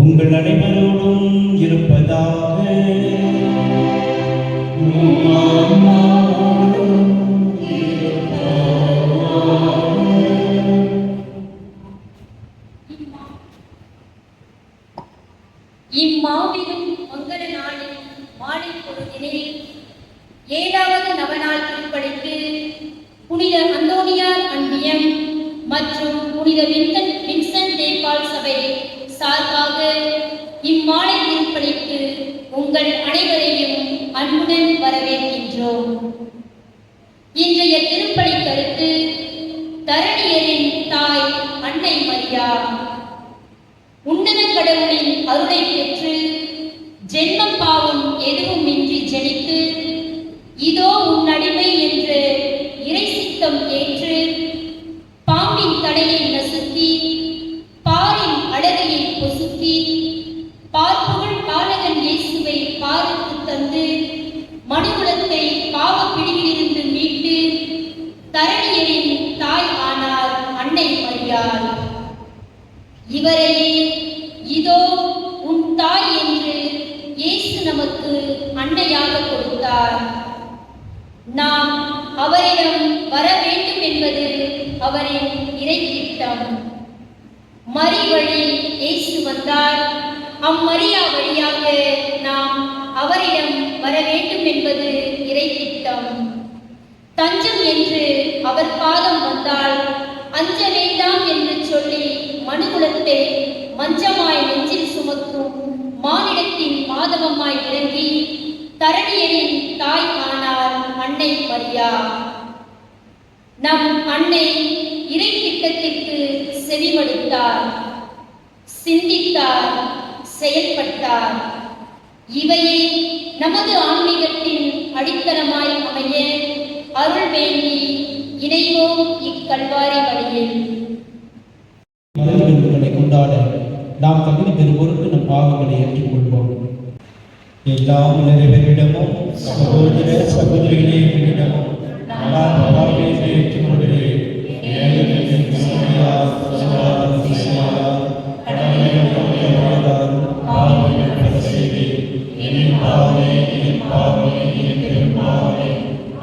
உங்கள் அனைவரோடும் இருப்பதாக. இம்மாபெரும் மங்கள நாளில் மாலை பொழுதினில் 7வது நவநாள் திருப்பலிக்கு புனித அந்தோனியார் அன்பியம் மற்றும் புனித வின்சென்ட் தேப்பால் சபை சார்பாக இம்மாலை திருப்பலிக்கு உங்கள் அனைவரையும் அன்புடன் வரவேற்கின்றோம். இன்றைய திருப்பலி கருத்து தரணியரின் தாய் அன்னை மரியா. உன்னத கடவுளின் அருளை பெற்று ஜென்ம பாவம் எதுவுமின்றி ஜெனித்து இதோ உன் அடிமை என்று இறை சித்தம் ஏற்று பாம்பின் தலையை நசுக்கி பாரின் அழகையை பொசுக்கி பார்ப்புகள் பாலகன் இயேசுவை பாருக்கு தந்து மனுகுலத்தை பாவ பிடியிலிருந்து மீட்டு தரணியரின் தாய் ஆனார் அன்னை மரியாள். இவரையே இதோ உன் தாய் என்று இயேசு நமக்கு அன்னையாக கொடுத்தார். நாம் அவரிடம் வர வேண்டும் என்பது அவரின் இறை திட்டம். மரி வழி இயேசு வந்தார். அம்மரியா வழியாக நாம் அவரிடம் வர வேண்டும் என்பது இறை திட்டம். தஞ்சம் என்று அவர் பாதம் வந்தால் அஞ்ச வேண்டாம் என்று சொல்லி மனுகுலத்தை மஞ்சமாய் நெஞ்சில் சுமக்கும் மானிடத்தின் மாதவமாய் இறங்கி தரணியரின் தாய் ஆனார் அன்னை மரியா. நம் அன்னை இறை திட்டத்திற்கு செவிமடுத்தார், சிந்தித்தார், செயல்பட்டார். இவையே நமது ஆன்மீகத்தின் அடித்தளமாய் அமைய அருள் வேண்டி இணைவோம் இக்கல்வாரி வழியில். மதங்களை கொண்டாட நாம் தகுதி பெறும் பொருட்டு நம் பாவங்களை ஏற்றுக்கொள்வோம். எல்லாம் நிறைவேறிடமும் சகோதர சகோதரிகளே விடமும் நான் பவாவை ஏற்றுக்கொள்கிறேன். ஏனெனில் கிறிஸ்துவினால் சொல்லால் செய்யால் கடமைகள் நிறைவேறாதால் பாவங்கள் செய்தேன். என் பாவமே, என் பாவமே, என் பெரும்பாவமே.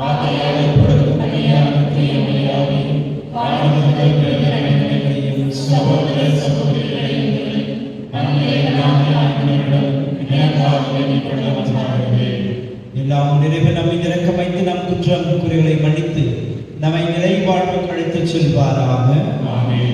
ஆகையால் இப்பொழுது தனியான தீமையாவே வானகங்கள் நிறைவேறியும் சகோதர சகோதரிகளையும் நம்மை நாமிடம் எனக்காக வேண்டிக் கொள்ள வந்தார்களே. எல்லாம் நிறைவு நம்மை இறக்க வைத்து நம் குற்றம் குறைகளை மன்னித்து நம்மை நிலை வாழ்வுக்கு அழைத்துச் செல்வாராக. ஆமென்.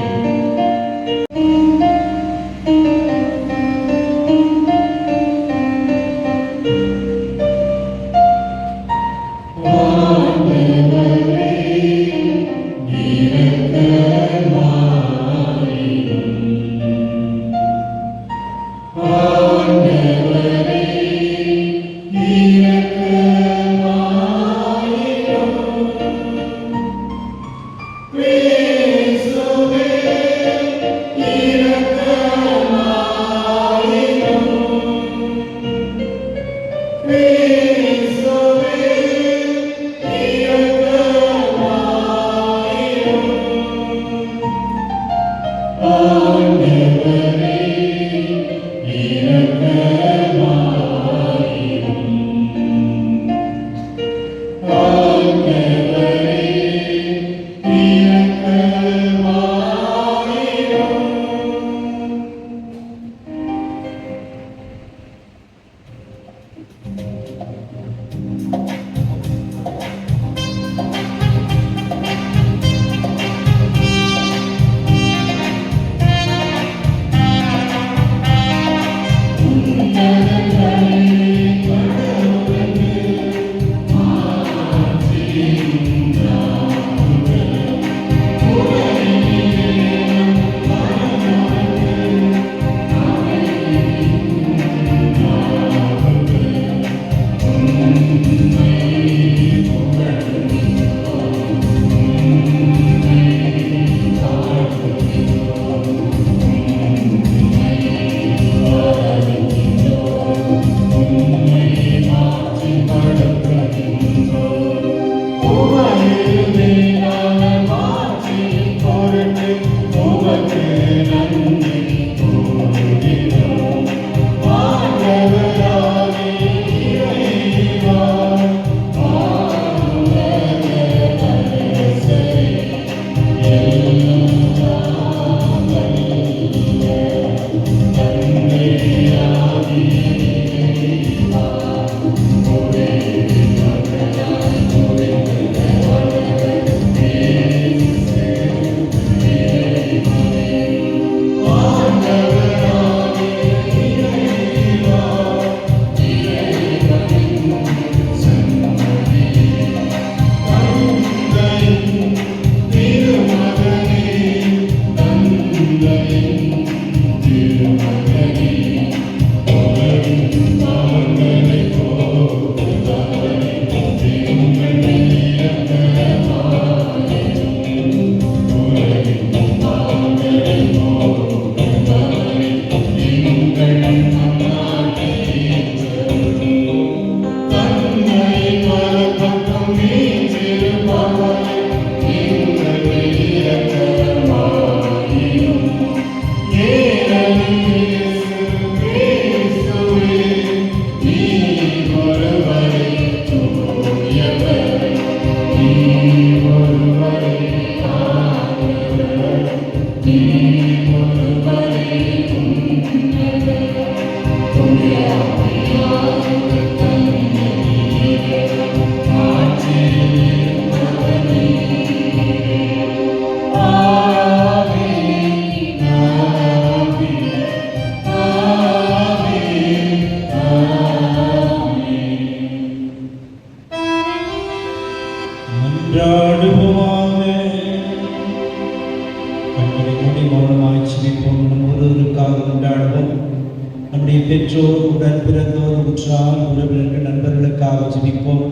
பெற்றோர், உடன் பிறந்தோர், உற்றார் உறவினர்கள், நண்பர்களுக்காக ஜெபிப்போம்.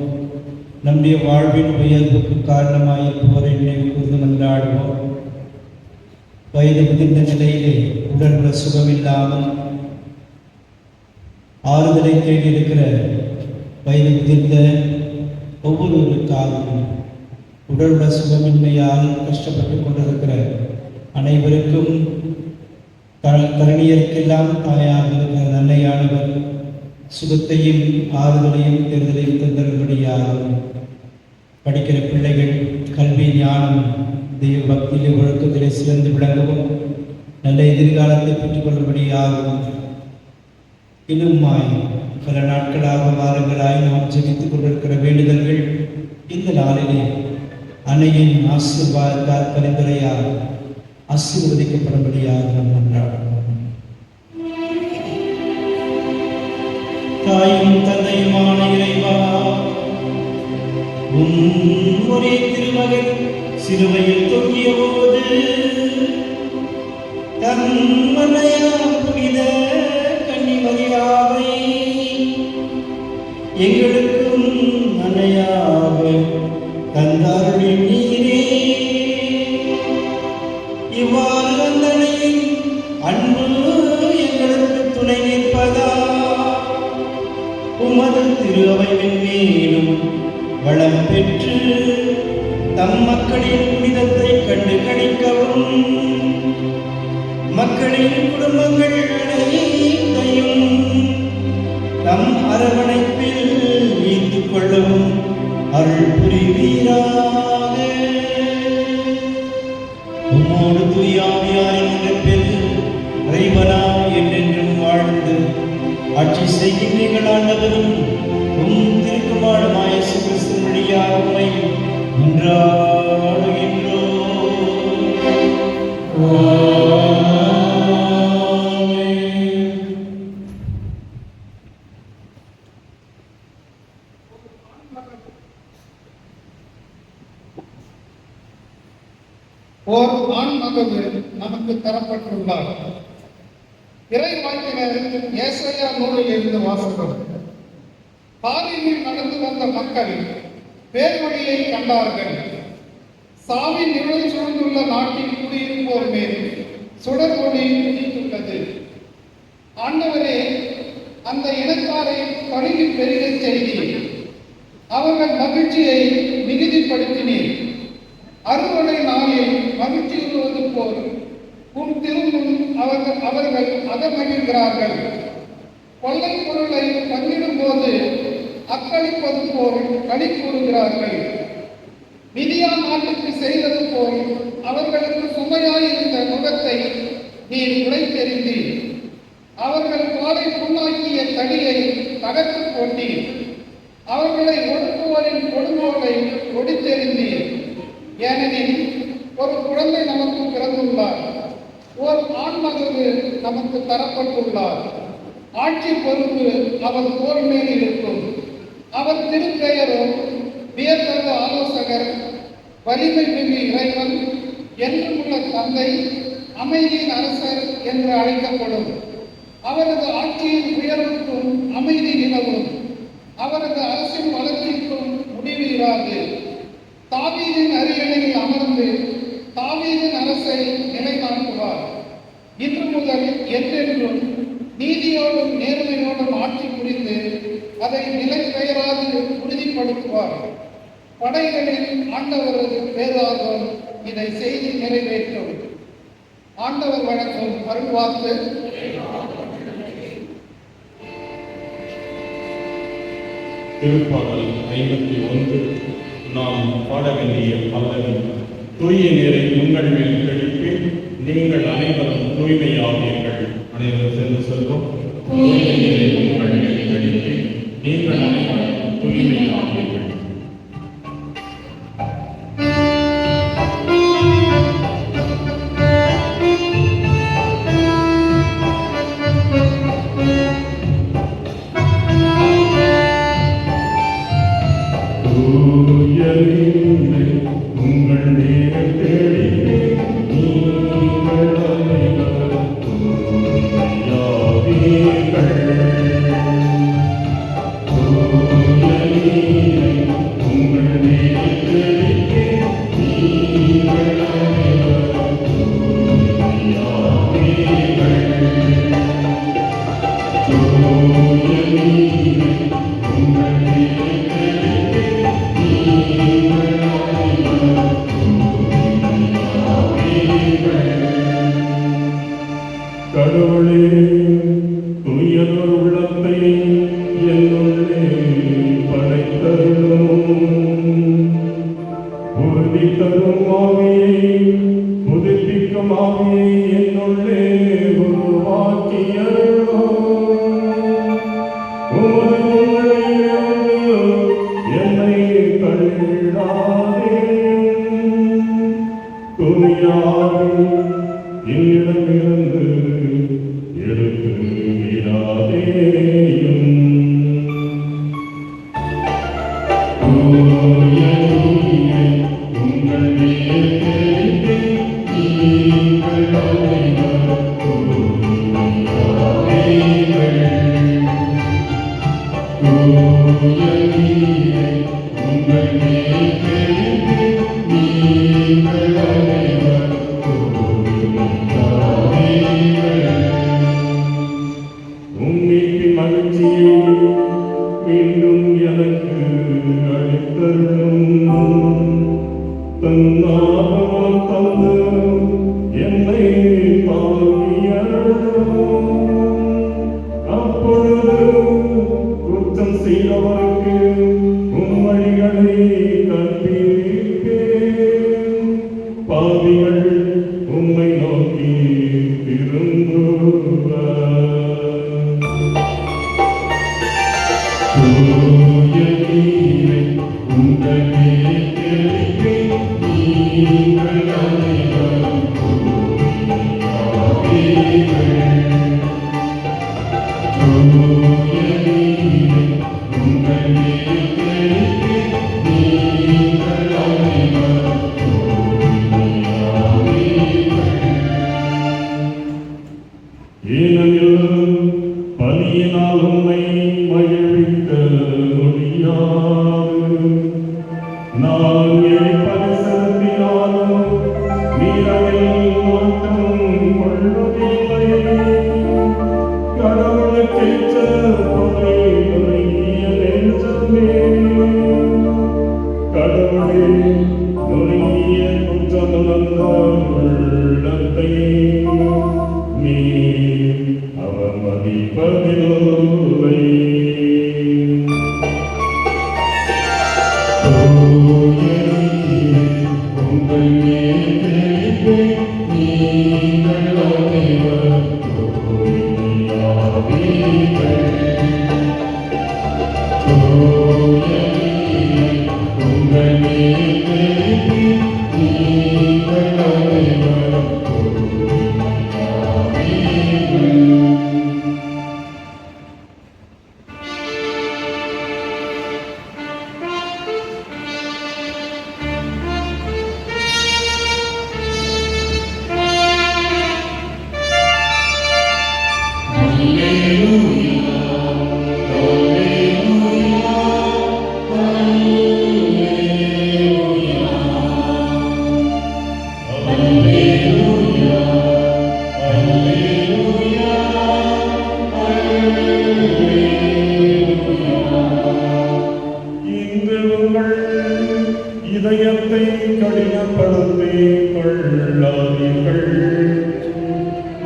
நம்முடைய வாழ்வின் உயர்வுக்கு காரணமாயிருப்பவரை நினைவு கூர்ந்து மன்றாடுவோம். வயது முதிர்ந்த நிலையிலே உடல்நல சுகமில்லாமல் ஆறுதலை தேடி இருக்கிற வயது முதிர்ந்த ஒவ்வொருவருக்காகவும் உடலுட சுகமின்மையால் கஷ்டப்பட்டு கொண்டிருக்கிற அனைவருக்கும் கருணியருக்கெல்லாம் தாயாக இருக்கிற நல்லையானவர் சுகத்தையும் ஆறுதலையும் தேர்தலையும் தந்தரும்படியாகும். படிக்கிற பிள்ளைகள் கல்வி ஞானம் தெய்வ பக்தியிலே ஒழுக்கத்திலே சிறந்து விளங்கவும் நல்ல எதிர்காலத்தை பெற்றுக்கொள்ளும்படியாகும். இன்னுமாய் பல நாட்களாக வாரங்களாய் நாம் ஜெபித்துக் கொண்டிருக்கிற வேண்டுதல்கள் இந்த நாளிலே அன்னையின் ஆசீர்வாதத்தால் பரிந்துரையால் ஆசீர்வதிக்கப்படும்படியாக நாம் கொண்டாடுவோம். தாயும் தந்தையுமான இறைவா, ஒரே திருமகன் சிலுவையில் தொங்கிய போது தன் மன்னையாம் புனித கன்னிமரியாவை எங்களுக்கும் அன்னையாக தந்தாருளின் நீரே. இவ்வாறு அந்தனையின் அன்பு எங்களுக்கு துணை நிற்பதா உமது திரு அவை மேலும் வளம் பெற்று தம் மக்களின் புனிதத்தை கண்டு கணிக்கவும் மக்களின் குடும்பங்கள் அனைத்தையும் தம் அரவணைப்பில் ஈர்த்துக் கொள்ளவும் அருள் புரிவீராக. உம்மோடு தூயாவியாரின் நினைப்பில் இறைவனா என்றென்றும் வாழ்ந்து ஆட்சி செய்கின்றீர்கள் ஆண்டவரும் உம் திருக்குமாரமாய கிறிஸ்துவின் வழியாக உம்மை மன்றாடுகின்றோம். ஓர் ஆண் மகவு நமக்கு தரப்பட்டுள்ளார். இறை வாக்கினர் ஏசாயா நூலில் இருந்து வாசகம். பாதையில் நடந்து வந்த மக்கள் பேர்வழியை கண்டார்கள். சாவின் நிழல் சூழ்ந்துள்ள நாட்டில் குடியிருப்போர் மேல் சுடர் ஒளி உதித்துள்ளது. ஆண்டவரே, அந்த இனத்தாரை பணிக்கு பெருக செய்தீர். அவர்கள் மகிழ்ச்சியை மிகுதிப்படுத்தினீர். அறுவடை நாளில் மகிழ்ச்சியுறுவது போல் உன் திருமுன் அவர்கள் அகமகிழ்கிறார்கள். கொள்ளை பொருளை பங்கிடும் போது அக்களிப்பது போல் களி கூறுகிறார்கள். மிதியான் நாட்டுக்கு செய்தது போல் அவர்களுக்கு சுமையாயிருந்த முகத்தை நீர் உடைத்தெறிந்தீர். அவர்கள் காலை புண்ணாக்கிய தடியை தகர்த்து போட்டீர். அவர்களை ஒடுக்குவோரின் கொடுங்கோலை ஒடித்தெறிந்தீர். ஏனெனில் ஒரு குழந்தை நமக்கு பிறந்துள்ளார், ஓர் ஆண்மகவு நமக்கு தரப்பட்டுள்ளார். ஆட்சி பொறுப்பு அவர் தோள் மேல் இருக்கும். அவர் திருப்பெயரோ வியத்தகு ஆலோசகர், வலிமை மிகு இறைவன், என்றுமுள்ள தந்தை, அமைதியின் அரசர் என்று அழைக்கப்படும். அவரது ஆட்சியின் உயர்வுக்கும் அமைதி நிலவும். அவரது அரசின் வளர்ச்சிக்கும் முடிவு இராது. தாவீதின் அரியணையில் அமர்ந்து தாவீதின் அரசை நிலைநாட்டுவார். இன்று முதல் என்றென்றும் நீதியோடும் நேர்மையோடும் ஆட்சி புரிந்து அதை நிலை பெயராது உறுதிப்படுத்துவார். படைகளின் ஆண்டவரது பேராதம் இதை செய்தி நிறைவேற்றும். ஆண்டவர் வழங்கும் அருள்வாக்கு. திருப்பாடல் 51 நாம் பாட வேண்டிய பல்லவி. தூய நீரை உங்கள் மேல் தெளிப்பேன், நீங்கள் அனைவரும் தூய்மையாவீர்கள். அனைவரும் சேர்ந்து சொல்வோம். தூய நீரை உங்கள் மேல் தெளிப்பேன், நீங்கள் அனைவரும் தூய்மையாவீர்கள். உறுதி தரும் ஆவியை, புதுப்பிக்கும் ஆவியை என்னுள்ளே உருவாக்கியருளும். உமது உண்மையிலிருந்து என்னை தள்ளிடாதே. துணியாதே, என்னிடமிருந்து எடுத்து விடாதேயும். தூய நீரை உங்கள் மேல் தெளித்து, நீங்கள் அனைவரும் தூய்மையாவீர்கள். தூய நீரை உங்கள் மேல் தெளித்து, நீங்கள் அனைவரும் தூய்மையாவீர்கள். உம்மின் மகிழ்ச்சியை மீண்டும் எனக்கு அளித்தருளும். தன்னாபம் தந்து என்னை தாங்கியருளும். அப்பொழுது குற்றம் செய்தவருக்கு உம் வழிகளை கற்பிப்பேன். பாவிகள் உம்மை நோக்கி திரும்புவர். தூய நீரை உங்கள் மேல் தெளித்து, நீங்கள் அனைவரும் தூய்மையாவீர்கள். தூய நீரை உங்கள் மேல் தெளித்து, நீங்கள் அனைவரும் தூய்மையாவீர்கள். ஏனெனில் பலியினால் உம்மை மகிழ்விக்க முடியாது. நான் இழைப்பது செலுத்தினாலும் நீர் அதில் மாற்றம் கொள்வதில்லை. கடவுளுக்கேற்ற பொறை நுழைய நெஞ்சமே, கடவுளே நுழைய குற்றமுணர்ந்த உள்ளத்தை நீர் அவமதிப்பதில்லை. தூய நீரை உங்கள் மேல் தெளித்து, நீங்கள் அனைவரும் தூய்மையாவீர்கள். தூய நீரை உங்கள் மேல் தெளித்து, நீங்கள் அனைவரும் தூய்மையாவீர்கள். இன்று உங்கள் இதயத்தை கடினப்படுத்திக் கொள்ளாதீர்கள்.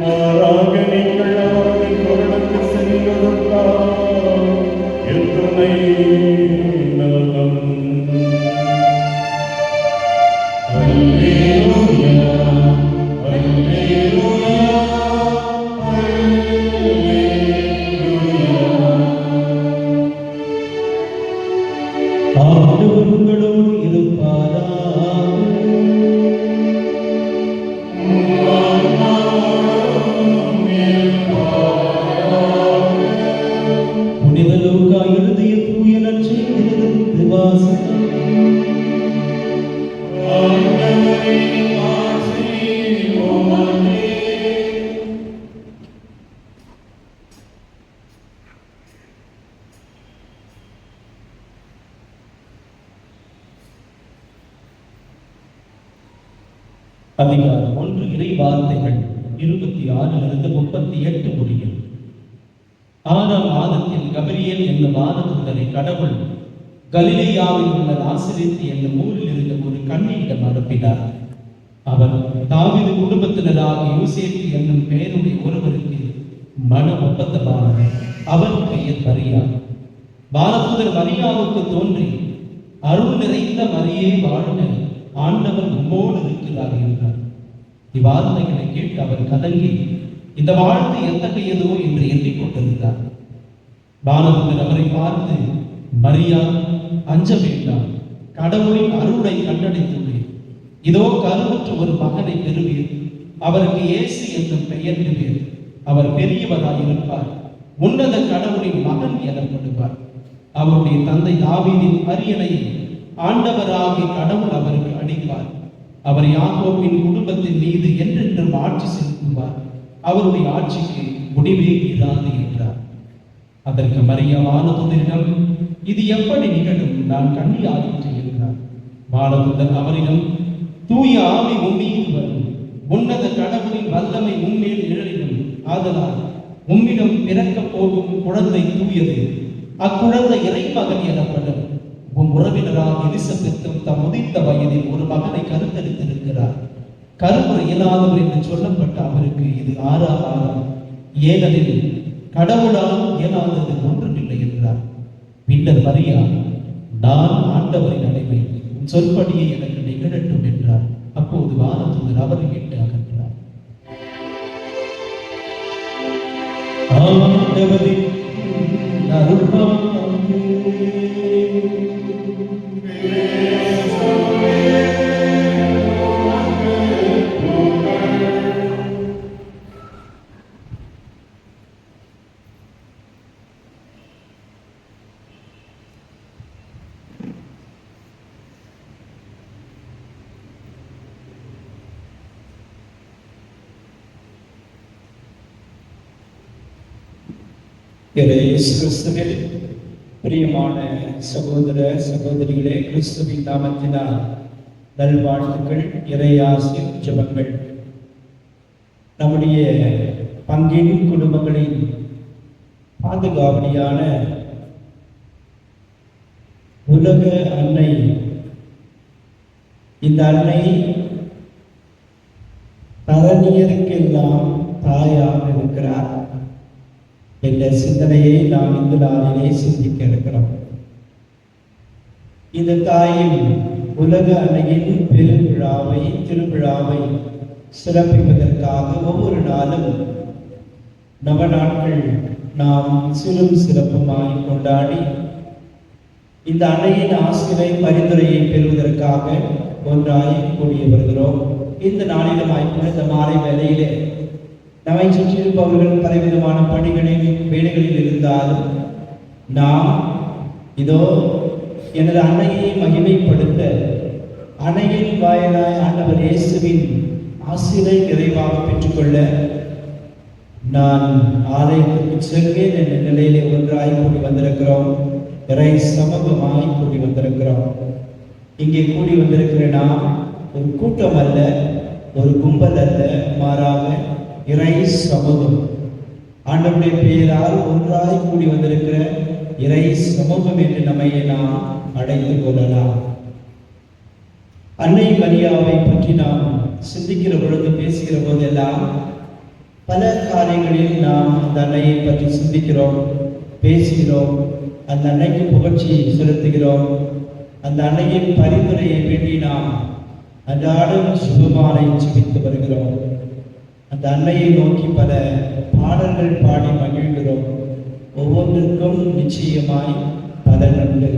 மாறாக நீங்கள் அவரது குரலுக்கு சென்றதற்காக எத்தனை நலம். அல்லேலூயா, அல்லேலூயா, அல்லேலூயா. ஆண்டவர் உங்களோடு இருப்பாராக. புனித லூக்கா எழுதிய தூய நற்செய்தியிலிருந்து வாசகம். அதிகாரம் 1 இறை வார்த்தைகள் 26 38 முடியும். 6ஆம் மாதத்தில் கபிரியேல் என்னும் வானதூதரை கடவுள் கலிலேயாவில் உள்ள நாசரேத் என்னும் ஊரில் இருந்த ஒரு கன்னியிடம் அனுப்பினார். அவர் தாவீது குடும்பத்தினராக யோசேப்பு என்னும் பெயருடைய ஒருவருக்கு மன ஒப்பந்தமானவர். அவர் பெயர் மரியா. வானதூதர் மரியாவுக்கு தோன்றி, அருள் நிறைந்த மரியே வாழ்க, ஆண்டவர் ஆண்டவர் நம்மோடு இருக்கிறார் என்றார். இவ்வார்த்தைகளை கேட்டு அவர் கலங்கி இந்த வாழ்த்து எத்தகையதோ என்று எண்ணிக்கொண்டிருந்தார். வானதூதர் அவரை பார்த்து, மரியா, அஞ்ச வேண்டாம், கடவுளின் அருளை கண்டடைந்துள்ளேன். இதோ கருவுற்ற ஒரு மகனை பெறுவீர், அவருக்கு இயேசு என்னும் பெயரிடுவீர். அவர் பெரியவராயிருப்பார், உன்னத கடவுளின் மகன் எனப்படுவார். அவருடைய தந்தை தாவீதின் அரியணை ஆண்டவராகிய கடவுள் அவருக்கு அளிப்பார். அவர் யாக்கோபின் குடும்பத்தின் மீது என்றென்றும் ஆட்சி செலுத்துவார். அவருடைய ஆட்சிக்கு முடிவே இராது என்றார். அதற்கு மரியா வானதூதரிடம், இது எப்படி நிகழும்? நான் கன்னியாயிற்று என்றார். வானதூதர் அவரிடம், தூய ஆவி உம்மீது வரும், உன்னத கடவுளின் வல்லமை உம்மேல் நிழலிடும். ஆதலால் உம்மிடம் பிறக்கப் போகும் குழந்தை தூயது, அக்குழந்தை இறைமகன் எனப்படும். உம் உறவினராக எலிசபெத்தும் தம் முதிர்ந்த வயதில் ஒரு மகனை கருத்தரித்திருக்கிறார். கருமுறை இயலாதவர் என்று சொல்லப்பட்ட அவருக்கு இது 6ஆம் மாதம், ஏனெனில் கடவுளால் இயலாதது ஒன்றுமில்லை என்றார். பின்னர் மரியா, நான் ஆண்டவரின் அடிமை, உன் சொற்படியே எனக்கு நிகழட்டும் என்றார். அப்போது வானதூதர் அவரை விட்டு அகன்றார். ஆண்டவரின் அருள்வாக்கு. இயேசு கிறிஸ்துவில் பிரியமான சகோதர சகோதரிகளே, கிறிஸ்துவின் நாமத்தினால் நல்வாழ்த்துக்கள், இறையாசி, ஜெபங்கள். நம்முடைய பங்கின் குடும்பங்களின் பாதுகாவலியான உலக அன்னை, இந்த அன்னை தரணியருக்கெல்லாம் தாயாக இருக்கிறார் என்ற சிந்தனையை நாம் இந்த நாளிலே சிந்திக்க இருக்கிறோம். இந்த தாயின் உலக அன்னையின் பெருவிழாவை, திருவிழாவை சிறப்பிப்பதற்காக ஒவ்வொரு நாளும் நவநாட்கள் நாம் சிறும் சிறப்புமாய் கொண்டாடி இந்த அன்னையின் ஆசிரை பரிந்துரையை பெறுவதற்காக ஒன்றாய் கூடிய வருகிறோம். இந்த நாளிலுமாய் புனித மாலை வேளையிலே நம்மை சுற்றியிருப்பவர்கள் பலவிதமான பணிகளில் வேலைகளில் இருந்தாலும் நாம் இதோ எனது அன்னையை மகிமைப்படுத்த அன்னையின் வாயிலாய் ஆண்டவர் இயேசுவின் ஆசிரை நிறைவாக பெற்றுக்கொள்ள நான் ஆலயத்திற்கு செல்வேன் என்ற நிலையிலே ஒன்றாய் கூடி வந்திருக்கிறோம். இறை சமூகமாய் கூடி வந்திருக்கிறோம். இங்கே கூடி வந்திருக்கிற நாம் ஒரு கூட்டம் அல்ல, ஒரு கும்பல் அல்ல, மாறாக இறை சமூகம், ஆண்டவருடைய பெயரால் ஒன்றாய் கூடி வந்திருக்கிற இறை சமூகம் என்று நம்மை நாம் அடைந்து கொள்ளலாம். அன்னை மரியாவை பற்றி நாம் சிந்திக்கிற பொழுது, பேசுகிற போதெல்லாம் பல காரியங்களில் நாம் அந்த அன்னையை பற்றி சிந்திக்கிறோம், பேசுகிறோம், அந்த அன்னைக்கு புகழ்ச்சி செலுத்துகிறோம். அந்த அன்னையின் பரிந்துரையை வேண்டி நாம் அன்றாடம் சுபமாலை ஜெபித்து வருகிறோம். அந்த அன்னையை நோக்கி பல பாடல்கள் பாடி மகிழ்கிறோம். ஒவ்வொன்றிற்கும் நிச்சயமாய் பலன் உண்டு.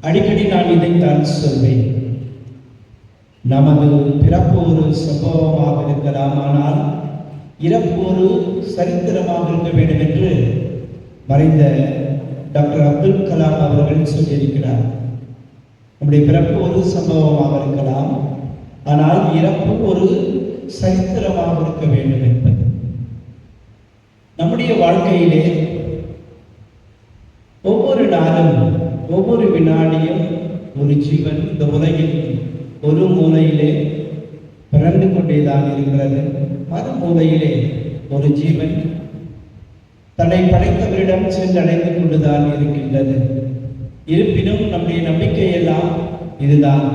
அடிக்கடி நான் இதைத்தான் சொல்வேன். நமது பிறப்பு ஒரு சம்பவமாக இருக்கலாம், ஆனால் இறப்பு ஒரு சரித்திரமாக இருக்க வேண்டும் என்று மறைந்த டாக்டர் அப்துல் கலாம் அவர்கள் சொல்லியிருக்கிறார். நம்முடைய பிறப்பு ஒரு சம்பவமாக இருக்கலாம், ஆனால் இறப்பு ஒரு சரித்திரமாக இருக்க வேண்டும் என்பது. நம்முடைய வாழ்க்கையிலே ஒவ்வொரு நாளும், ஒவ்வொரு வினாடியும் ஒரு ஜீவன் இந்த உலகில் ஒரு மூலையிலே பிறந்து கொண்டேதான் இருக்கிறது. மறு மூலையிலே ஒரு ஜீவன் தன்னை படைத்தவரிடம் சென்றடைந்து கொண்டுதான் இருக்கின்றது. இருப்பினும் நம்முடைய நம்பிக்கை எல்லாம் இதுதான்.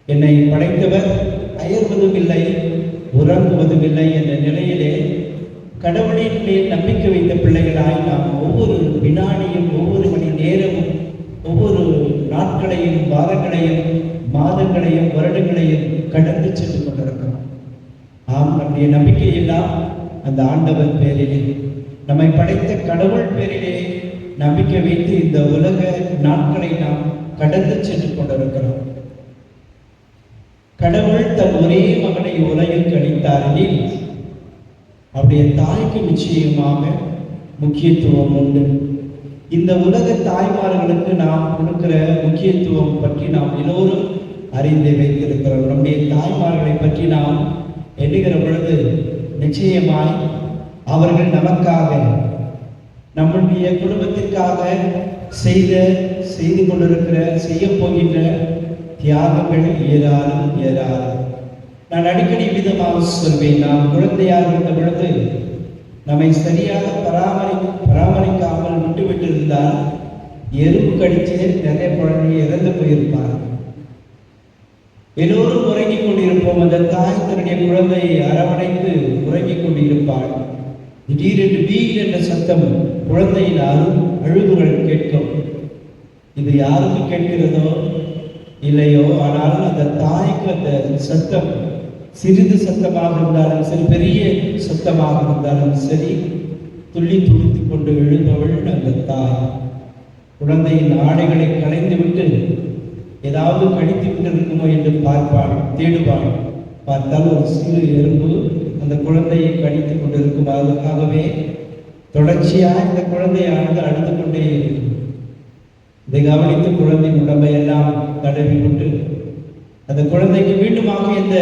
என்னை படைத்தவர் அயர்வதும் இல்லை, உறங்குவதும் இல்லை என்ற நிலையிலே கடவுளின் மேல் நம்பிக்கை வைத்த பிள்ளைகளாய் நாம் ஒவ்வொரு வினாடியும், ஒவ்வொரு மணி நேரமும், ஒவ்வொரு நாட்களையும், வாரங்களையும் மாதங்களையும் வருடங்களையும் கடந்து சென்று கொண்டிருக்கிறோம். ஆம், நம்முடைய நம்பிக்கை எல்லாம் அந்த ஆண்டவர் பேரிலே, நம்மை படைத்த கடவுள் பேரிலே நம்பிக்கை வைத்து இந்த உலக நாட்களை நாம் கடந்து சென்று கொண்டிருக்கிறோம். கடவுள் தன் ஒரே மகனை உலகில் அளித்தார் எனில் அவருடைய தாய்க்கு நிச்சயமாக முக்கியத்துவம் உண்டு. இந்த உலக தாய்மார்களுக்கு நாம் கொடுக்கிற முக்கியத்துவம் பற்றி நாம் எல்லோரும் அறிந்து வைத்திருக்கிறோம். நம்முடைய தாய்மார்களை பற்றி நாம் எண்ணுகிற பொழுது நிச்சயமாய் அவர்கள் நமக்காக, நம்முடைய குடும்பத்திற்காக செய்து கொண்டிருக்கிற, செய்ய போகின்ற தியாகங்கள் ஏறாலும் ஏறாது. நான் அடிக்கடி விதமாக சொல்வேன், நாம் குழந்தையாக இருந்த பொழுது நம்மை சரியாக பராமரிக்காமல் விட்டுவிட்டு இருந்தால் எறும்பு கடிச்சு நிறைய குழந்தைய இறந்து போயிருப்பார். எல்லோரும் உறங்கிக் கொண்டிருப்போம். அந்த தாய் தன்னுடைய குழந்தையை அரவணைத்து உறங்கிக் கொண்டிருப்பாள். திடீரென்று வீல் என்ற சத்தம் குழந்தையின் அழுகுகள் கேட்கும். இது யாருக்கு கேட்கிறதோ இல்லையோ, ஆனால் அந்த தாய்க்கு அந்த சத்தம் சிறிது சத்தமாக இருந்தாலும் சரி, பெரிய சத்தமாக இருந்தாலும் சரி, துள்ளி துடித்து கொண்டு எழுந்தவள் அந்த தாய். குழந்தையின் ஆடைகளை களைந்துவிட்டு ஏதாவது கடித்து விட்டு இருக்குமோ என்று பார்ப்பாள், தேடுவாள். பார்த்தால் ஒரு சிறு எறும்பு அந்த குழந்தையை கடித்து கொண்டிருக்கும். அதுக்காகவே தொடர்ச்சியாக இந்த குழந்தையானது அழுது கொண்டே இருக்கும். இதை கவனித்து குழந்தை உடம்பை எல்லாம் தடவி விட்டு அந்த குழந்தைக்கு மீண்டுமாக எந்த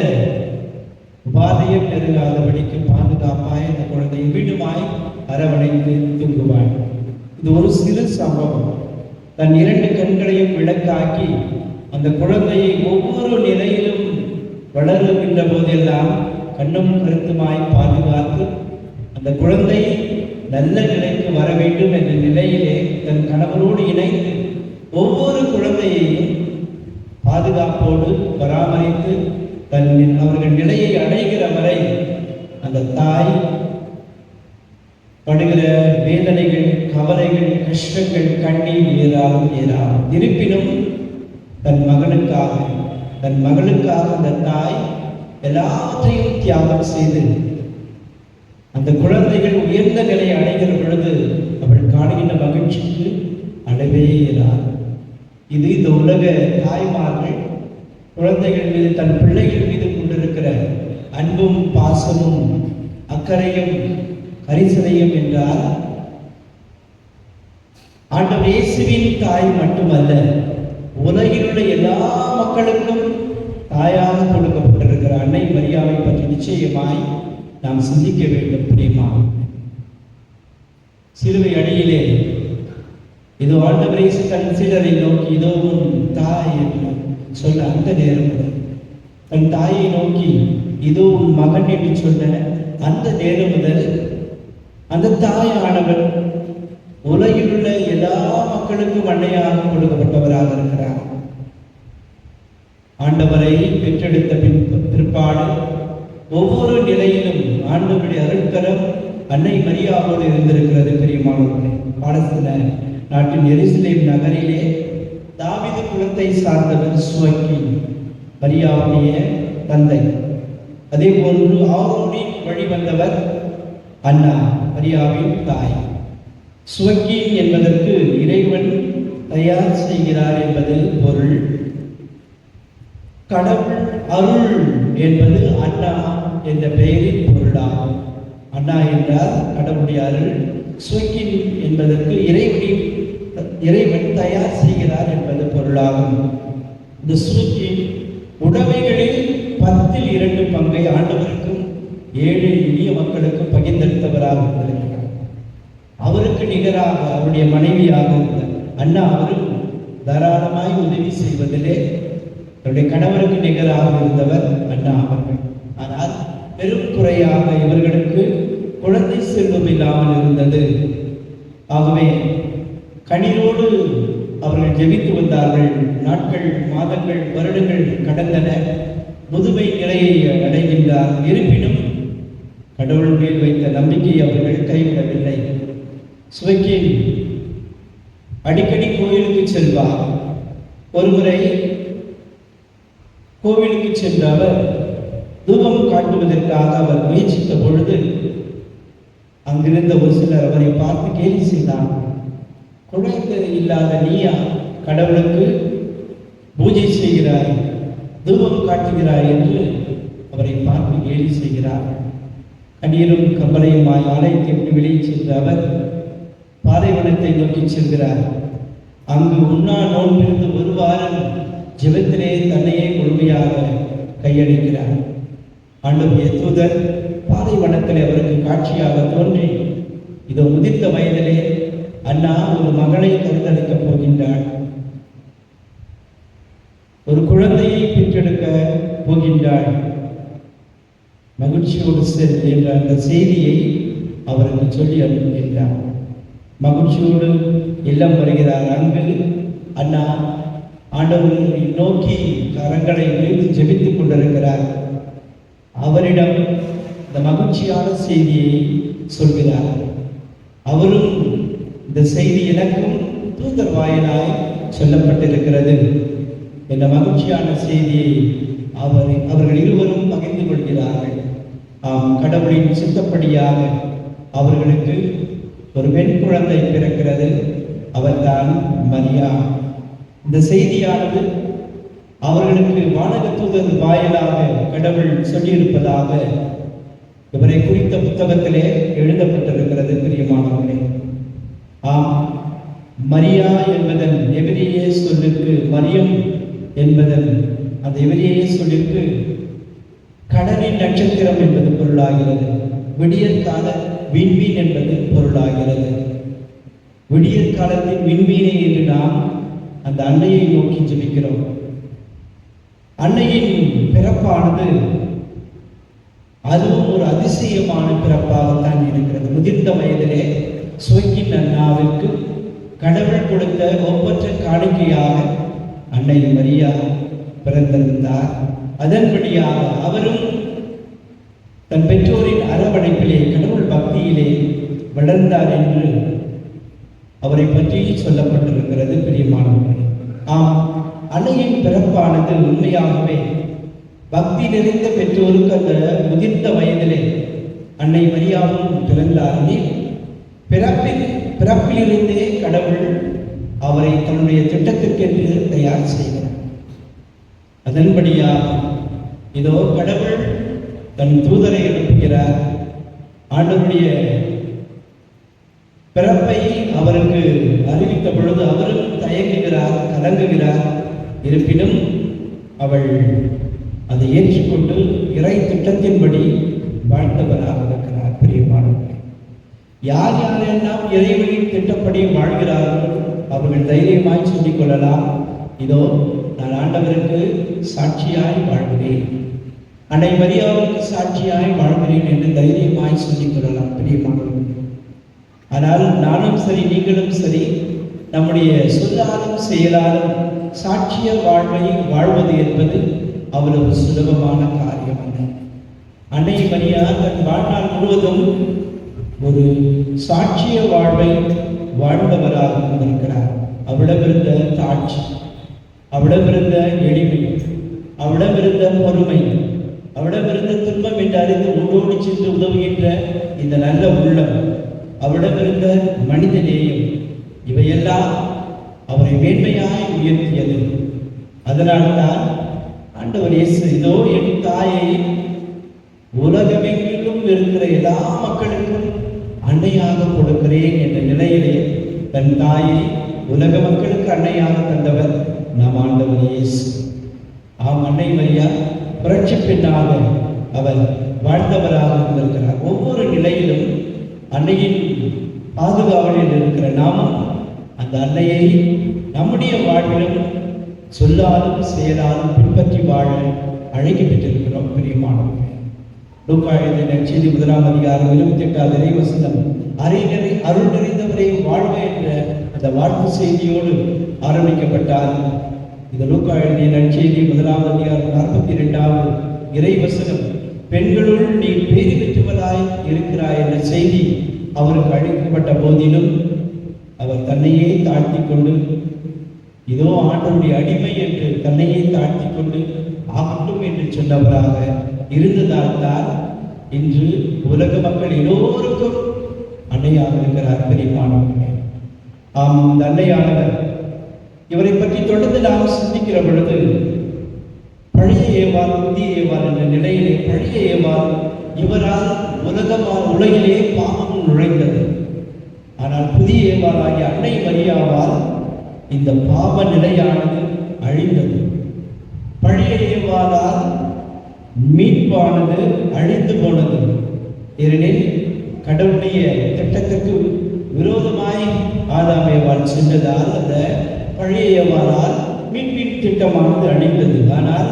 உபாதையும் நெருங்காதபடிக்கு பாதுகாப்பாய் அந்த குழந்தையை மீண்டுமாய் அரவணைத்து தூங்குவாள். இது ஒரு சிறு சம்பவம். தன் 2 கண்களையும் விளக்காக்கி அந்த குழந்தையை ஒவ்வொரு நிலையிலும் வளருகின்ற போதெல்லாம் கண்ணும் கருத்துமாய் பாதுகாத்து அந்த குழந்தை நல்ல நிலைக்கு வர வேண்டும் என்ற நிலையிலே தன் கணவரோடு இணைந்து ஒவ்வொரு குழந்தையையும் பாதுகாப்போடு பராமரித்து அவர்கள் நிலையை அடைகிற வரை அந்த தாய் படுகிற வேதனைகள், கவலைகள், கஷ்டங்கள், கண்ணீர் ஏறாலும் இருப்பினும் தன் மகளுக்காக அந்த தாய் எல்லாவற்றையும் தியாகம் செய்து அந்த குழந்தைகள் உயர்ந்த நிலையை அடைகிற பொழுது அவள் காணுகின்ற மகிழ்ச்சிக்கு அளவே இராது. இது இந்த உலக தாய்மார்கள் குழந்தைகள் மீது, தன் பிள்ளைகள் மீது கொண்டிருக்கிற அன்பும் பாசமும் அக்கறையும் கரிசனையும் என்றால் ஆண்டவர் இயேசுவின் தாய் மட்டுமல்ல, உலகில் உள்ள எல்லா மக்களுக்கும் தாயாக கொடுக்கப்பட்டிருக்கிற அன்னை மரியாவை பற்றி நிச்சயமாய் நாம் சிந்திக்க வேண்டும். பிரியமா, சிலுவை அடியிலே இதோ ஆண்டவர் இயேசு தன் சீடரை நோக்கி இதோவும் தாய் என்று சொன்ன அந்த நேரம், தன் தாயை நோக்கி இதோ உன் மகன் என்று சொன்ன அந்த நேரம் முதல் அந்த தாயானவர் உலகில் உள்ள எல்லா மக்களுக்கும் அன்னையாக கொடுக்கப்பட்டவராக இருக்கிறார். ஆண்டவரை பெற்றெடுத்த பிற்பாடு ஒவ்வொரு நிலையிலும் ஆண்டவருடைய அருட்கரம் அன்னை மரியாவோடு இருந்திருக்கிறது. பெரியமானவர்களே, பாலஸ்தீன நாட்டின் எருசலேம் நகரிலே தாவீது குலத்தை சார்ந்தவர் சுவக்கீன், மரியாவுடைய தந்தை. அதே போன்று ஆரோனின் வழிவந்தவர் அன்னா, மரியாவின் தாய். சுவக்கீன் என்பதற்கு இறைவன் தயார் செய்கிறார் என்பது பொருள். கடவுள் அருள் என்பது அண்ணா என்ற பெயரின் பொருளாகும். அண்ணா என்றால் கடவுளுடைய அருள், சுவக்கீன் என்பதற்கு இறைவன் தயார் செய்கிறார் என்பது பொருளாகும். இந்த சுவக்கீன் உடைமைகளில் 10 பங்கை ஆண்டவருக்கும் 7 எளிய மக்களுக்கும் பகிர்ந்தளித்தவராக இருந்திருக்கிறார். அவருக்கு நிகராக அவருடைய மனைவியாக இருந்த அண்ணா அவரும் தாராளமாய் உதவி செய்வதிலே தன்னுடைய கணவருக்கு நிகராக இருந்தவர் அண்ணா அவர்கள். ஆனால் பெரும் குறையாக இவர்களுக்கு குழந்தை செல்வம் இல்லாமல் இருந்தது. ஆகவே கண்ணீரோடு அவர்கள் ஜெபித்து வந்தார்கள். நாட்கள், மாதங்கள், வருடங்கள் கடந்தன. முதுமை நிலையை அடைகின்றார். இருப்பினும் கடவுள் மேல் வைத்த நம்பிக்கையை அவர்கள் கைவிடவில்லை. சுவக்கீன் அடிக்கடி கோயிலுக்கு செல்வார். ஒருமுறை கோவிலுக்கு சென்ற அவர் தூபம் காட்டுவதற்காக அவர் முயற்சித்த பொழுது அங்கிருந்த ஒரு சிலர் அவரை பார்த்து கேலி செய்தார். குழந்தை இல்லாத நீயா கடவுளுக்கு பூஜை செய்கிறாய், தூபம் காட்டுகிறாய் என்று அவரை பார்த்து கேலி செய்கிறார். கண்ணீரும் கம்பளையுமாய் ஆலயத்தை விட்டு வெளியே சென்ற அவர் பாலைவனத்தை நோக்கி செல்கிறார். அங்கு உண்ணா நோன்பிருந்து ஒரு வாரம் ஜெபத்திலே தன்னையே முழுமையாக கையளிக்கிறார். ஆண்டவருடைய தூதர் பாலைவனத்திலே அவருக்கு காட்சியாக தோன்றி, இதோ முதிர்ந்த வயதிலே அண்ணா ஒரு மகளை கருத்தளிக்கப் போகின்றாள், ஒரு குழந்தையை பெற்றெடுக்க போகின்றாள், மகிழ்ச்சியோடு செல் என்ற அந்த செய்தியை அவருக்கு சொல்லி அனுப்புகின்றார். மகிழ்ச்சியோடு இல்லம் வருகிறார். அங்கு அண்ணா ஆண்டவரை நோக்கி கரங்களை விரித்து ஜெபித்துக் கொண்டிருக்கிறார். அவரிடம் இந்த மகிழ்ச்சியான செய்தியை சொல்கிறார். அவரும் இந்த செய்தி எனக்கும் தூதர் வாயிலாய் சொல்லப்பட்டிருக்கிறது என்ற மகிழ்ச்சியான செய்தியை அவர்கள் இருவரும் பகிர்ந்து கொள்கிறார்கள். கடவுளின் சித்தப்படியாக அவர்களுக்கு ஒரு பெண் குழந்தை பிறக்கிறது. அவர்தான் மரியா. இந்த செய்தியானது அவர்களுக்கு வானக தூதர் வாயிலாக கடவுள் சொல்லியிருப்பதாக இவரை குறித்த புத்தகத்திலே எழுதப்பட்டிருக்கிறது. பிரியமானவர்களே, மரியா என்பதன் எபிரேய சொல்லுக்கு, மரியம் என்பதன் அந்த எபிரேய சொல்லிற்கு கடலின் நட்சத்திரம் என்பது பொருளாகிறது. விடியற்கால விண்மீன் என்பது பொருளாகிறது. விடியற் காலத்தின் விண்மீனை என்று நாம் அந்த அன்னையை நோக்கி ஜெபிக்கிறோம். அன்னையின் பிறப்பானது அதுவும் ஒரு அதிசயமான பிறப்பாகத்தான் இருக்கிறது. முதிர்ந்த வயதிலே சுவக்கின் அண்ணாவிற்கு கடவுள் கொடுத்த ஒப்பற்ற காணிக்கையாக அன்னை மரியா பிறந்திருந்தார். அதன்படியாக அவரும் தன் பெற்றோரின் அரவணைப்பிலே கடவுள் பக்தியிலே வளர்ந்தார் என்று அவரை பற்றி சொல்லப்பட்டிருக்கிறது. பிரியமானவர்களே, அன்னையின் பிறப்பானது உண்மையாகவே பக்தி நிறைந்த பெற்றோருக்கு அந்த முதிர்ந்த வயதிலே அன்னை மரியாவும் பிறந்தார். பிறப்பிலிருந்தே கடவுள் அவரை தன்னுடைய திட்டத்திற்கென்று தயார் செய்கிறார். அதன்படியாக இதோ கடவுள் தன் தூதரை அனுப்புகிறார். ஆண்டவருடைய பிறப்பை அவருக்கு அறிவித்த பொழுது அவரும் தயங்குகிறார், கலங்குகிறார். இருப்பினும் அவள் அதை ஏற்றுக்கொண்டு இறை திட்டத்தின்படி வாழ்ந்தவராக இருக்கிறார். பிரியமானவர்களே, யார் யாரெல்லாம் இறைவனின் திட்டப்படி வாழ்கிறார்கள் அவர்கள் தைரியமாய் சொல்லிக் கொள்ளலாம், இதோ நான் ஆண்டவருக்கு சாட்சியாய் வாழ்கிறேன், அன்னை மரியாவுக்கு சாட்சியாய் வாழ்கிறேன் என்று தைரியமாய் சொல்லிக் கொள்ளலாம். பிரியமானவர்களே, ஆனால் நானும் சரி நீங்களும் சரி நம்முடைய சொல்லாலும் செயலாலும் சாட்சிய வாழ்வை வாழ்வது என்பது அவ்வளவு சுலபமான காரியம் அல்ல. அன்னை மரியா தன் வாழ்நாள் முழுவதும் ஒரு சாட்சிய வாழ்வை வாழ்ந்தவராக இருந்திருக்கிறார். அவளிடமிருந்த தாட்சி, அவளிடமிருந்த எளிமை, அவளிடமிருந்த பொறுமை, அவளிடமிருந்த துன்பம் என்று அறிந்து உண்டோடு சென்று உதவுகின்ற இந்த நல்ல உள்ளம், அவளிடமிருந்த மனித நேயம், இவையெல்லாம் அவரை மேன்மையாய் உயர்த்தியது. அதனால்தான் ஆண்டவர் இயேசு இதோ என் தாயை உலகமெங்கிலும் இருக்கிற எல்லா மக்களுக்கும் அன்னையாக கொடுக்கிறேன் என்ற நிலையிலே தன் தாயை உலக மக்களுக்கு அன்னையாக தந்தவர் நம் ஆண்டவர் இயேசு. அன்னை மரியா புரட்சி பெண்ணாக அவர் வாழ்ந்தவராக இருந்திருக்கிறார். ஒவ்வொரு நிலையிலும் அன்னையின் பாதுகாவலில் இருக்கிற நாமும் அந்த அன்னையை நம்முடைய வாழ்விலும் சொல்லாலும் செயலாலும் பின்பற்றி வாழ அழைக்க பெற்றிருக்கிறோம். பிரியமானவர்களே, லூக்கா எழுதிய நற்செய்தி 1ஆம் அதிகாரம் 28வது இறைவசனம், அருள் நிறைந்தவரை வாழ்க என்ற அந்த வாழ்த்து செய்தியோடு ஆரம்பிக்கப்பட்டார். இந்த லூக்கா எழுதிய நற்செய்தி 1ஆம் அதிகாரம் 42வது இறைவசனம், பெண்களுள் நீ பேறு பெற்றவராய் இருக்கிறாய் என்ற செய்தி அவருக்கு அளிக்கப்பட்ட போதிலும் அவர் தன்னையே தாழ்த்தி கொண்டு, இதோ ஆண்டவருடைய அடிமை என்று தன்னையே தாழ்த்தி கொண்டு ஆகட்டும் என்று சொன்னவராக இருந்ததால் தான் இன்று உலக மக்கள் எல்லோருக்கும் அன்னையாக இருக்கிறார் பெரியமானவர்களே. ஆம், இந்த அன்னையானவர் இவரை பற்றி தொடர்ந்து நாம் சிந்திக்கிற பொழுது பழைய ஏவாள் புதிய ஏவாள் என்ற நிலையிலே பழைய ஏவாள் இவரால் உலகிலே பாவம் நுழைந்தது. ஆனால் புதிய ஏவாளாகிய அன்னை மரியாவால் இந்த பாவ நிலையானது அழிந்தது. பழைய ஏவாளால் மீட்பானது அழிந்து போனது. ஏனெனில் கடவுளுடைய திட்டத்திற்கு விரோதமாய் ஆதாம் ஏவாள் சென்றதால் அந்த பழைய ஏவாளால் மீட்பின் திட்டமானது அழிந்தது. ஆனால்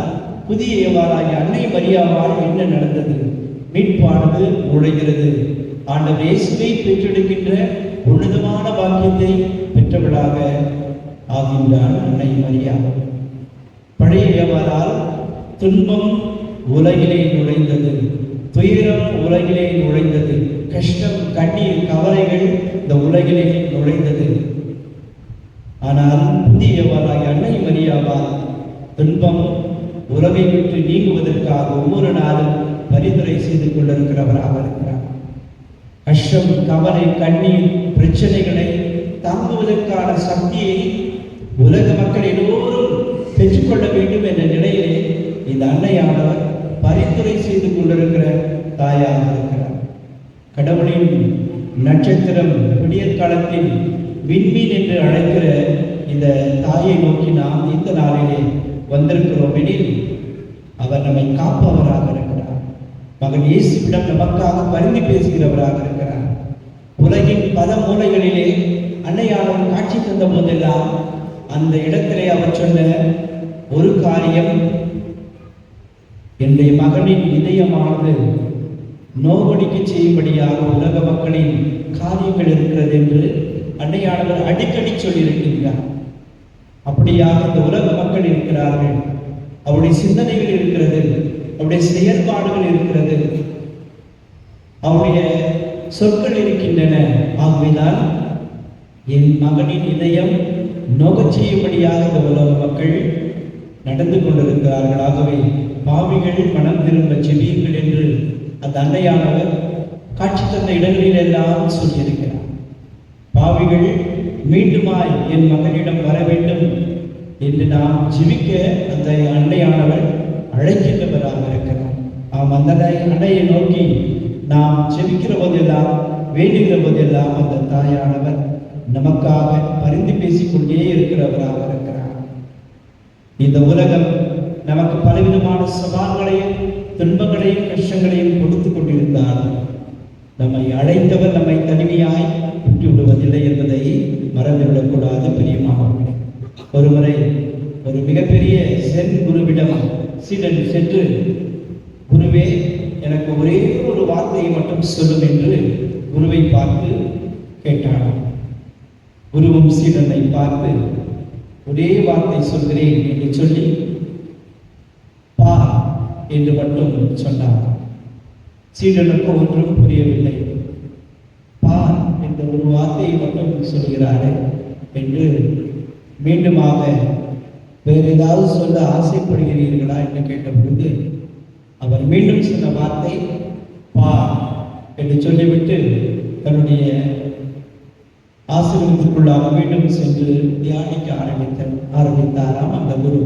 புதிய ஏவாளாகிய அன்னை மரியாவால் என்ன நடந்தது? மீட்பானது நுழைகிறது. ஆண்டவர் இயேசுவை பெற்றெடுக்கின்ற உன்னதமான பாக்கியத்தை பெற்றவளாக ஆகின்றாள் அன்னை மரியா. பழைய ஏவாளால் துன்பம் உலகிலே நுழைந்தது, துயரம் உலகிலே நுழைந்தது, கஷ்டம், கண்ணீர், கவலைகள் இந்த உலகிலே நுழைந்தது. ஆனால் புதிய ஏவாளாகிய அன்னை மரியாவால் துன்பம் உலகை விட்டு நீங்குவதற்காக ஒவ்வொரு நாளும் பரிந்துரை செய்து கொண்டிருக்கிறவராக இருக்கிறார். கஷ்டம், கவலை, கண்ணீர், பிரச்சனைகளை தாங்குவதற்கான சக்தியை உலக மக்கள் எல்லோரும் பெற்றுக்கொள்ள வேண்டும் என்ற நிலையிலே இந்த அன்னையானவர் பரிந்துரை செய்து கொண்டிருக்கிற தாயாக இருக்கிறார். கடவுளின் நட்சத்திரம், விடியற் காலத்தில் விண்மீன் என்று அழைக்கிற இந்த தாயை நோக்கி நாம் இந்த நாளிலே வந்திருக்கிறோம் எனில் அவர் நம்மை காப்பவராக இருக்கிறார். மகன் இயேசுவிடம் நமக்காக பரிந்து பேசுகிறவராக இருக்கிறார். உலகின் பல மூலைகளிலே அன்னையானவர் காட்சி தந்த போதெல்லாம் அந்த இடத்திலே அவர் சொன்ன ஒரு காரியம், என்னுடைய மகனின் இதயமானது நோவடிக்க செய்யும்படியாக உலக மக்களின் காரியங்கள் இருக்கிறது என்று அன்னையானவர் அடிக்கடி சொல்லியிருக்கின்றார். அப்படியாக இந்த உலக மக்கள் இருக்கிறார்கள், அவருடைய சிந்தனைகள் இருக்கிறது, அவருடைய செயல்பாடுகள் இருக்கிறது, அவருடைய சொற்கள் இருக்கின்றன. ஆகவேதான் என் மகனின் இதயம் நோகச் செய்யும்படியாக இந்த உலக மக்கள் நடந்து கொண்டிருக்கிறார்கள். ஆகவே பாவிகள் மனம் திரும்ப செவியுங்கள் என்று அந்த அன்னையானவர் காட்சி தந்த இடங்களில் எல்லாம் சொல்லியிருக்கிறார். பாவிகள் மீண்டுமாய் என் மகனிடம் வர வேண்டும் என்று நாம் ஜெபிக்க அந்த அன்னையானவர் அழைக்கின்றவராக இருக்கிறார். அந்த அன்னையை நோக்கி நாம் ஜெபிக்கிற போதெல்லாம், வேண்டுகிற போதெல்லாம் அந்த தாயானவர் நமக்காக பரிந்து பேசிக்கொண்டே இருக்கிறவராக இருக்கிறார். இந்த உலகம் நமக்கு பலவிதமான சவால்களையும் துன்பங்களையும் கஷ்டங்களையும் கொடுத்து கொண்டிருந்தால் நம்மை அழைத்தவர் நம்மை தனிமையாய் விட்டு விடுவதில்லை என்பதை மறந்துவிடக்கூடாது. பிரியமானவர்களே, ஒருமுறை ஒரு மிகப்பெரிய சென் குருவிடம் சீடன் சென்று, குருவே, எனக்கு ஒரே ஒரு வார்த்தையை மட்டும் சொல்லும் என்று குருவை பார்த்து கேட்டான். குருவும் சீடனை பார்த்து ஒரே வார்த்தை சொல்கிறேன் என்று சொல்லி பார் என்று மட்டும் சொன்னார். சீடனுக்கு ஒன்றும் புரியவில்லை. பார் என்ற ஒரு வார்த்தையை மட்டும் சொல்கிறாரே என்று மீண்டுமாக வேறு ஏதாவது சொல்ல ஆசைப்படுகிறீர்களா என்று கேட்டபொழுது அவர் மீண்டும் சொன்ன வார்த்தை பார் என்று சொல்லிவிட்டு தன்னுடைய ஆசீர்வாதத்துக்குள்ளாக மீண்டும் சென்று தியானிக்க ஆரம்பித்தாராம் அந்த குரு.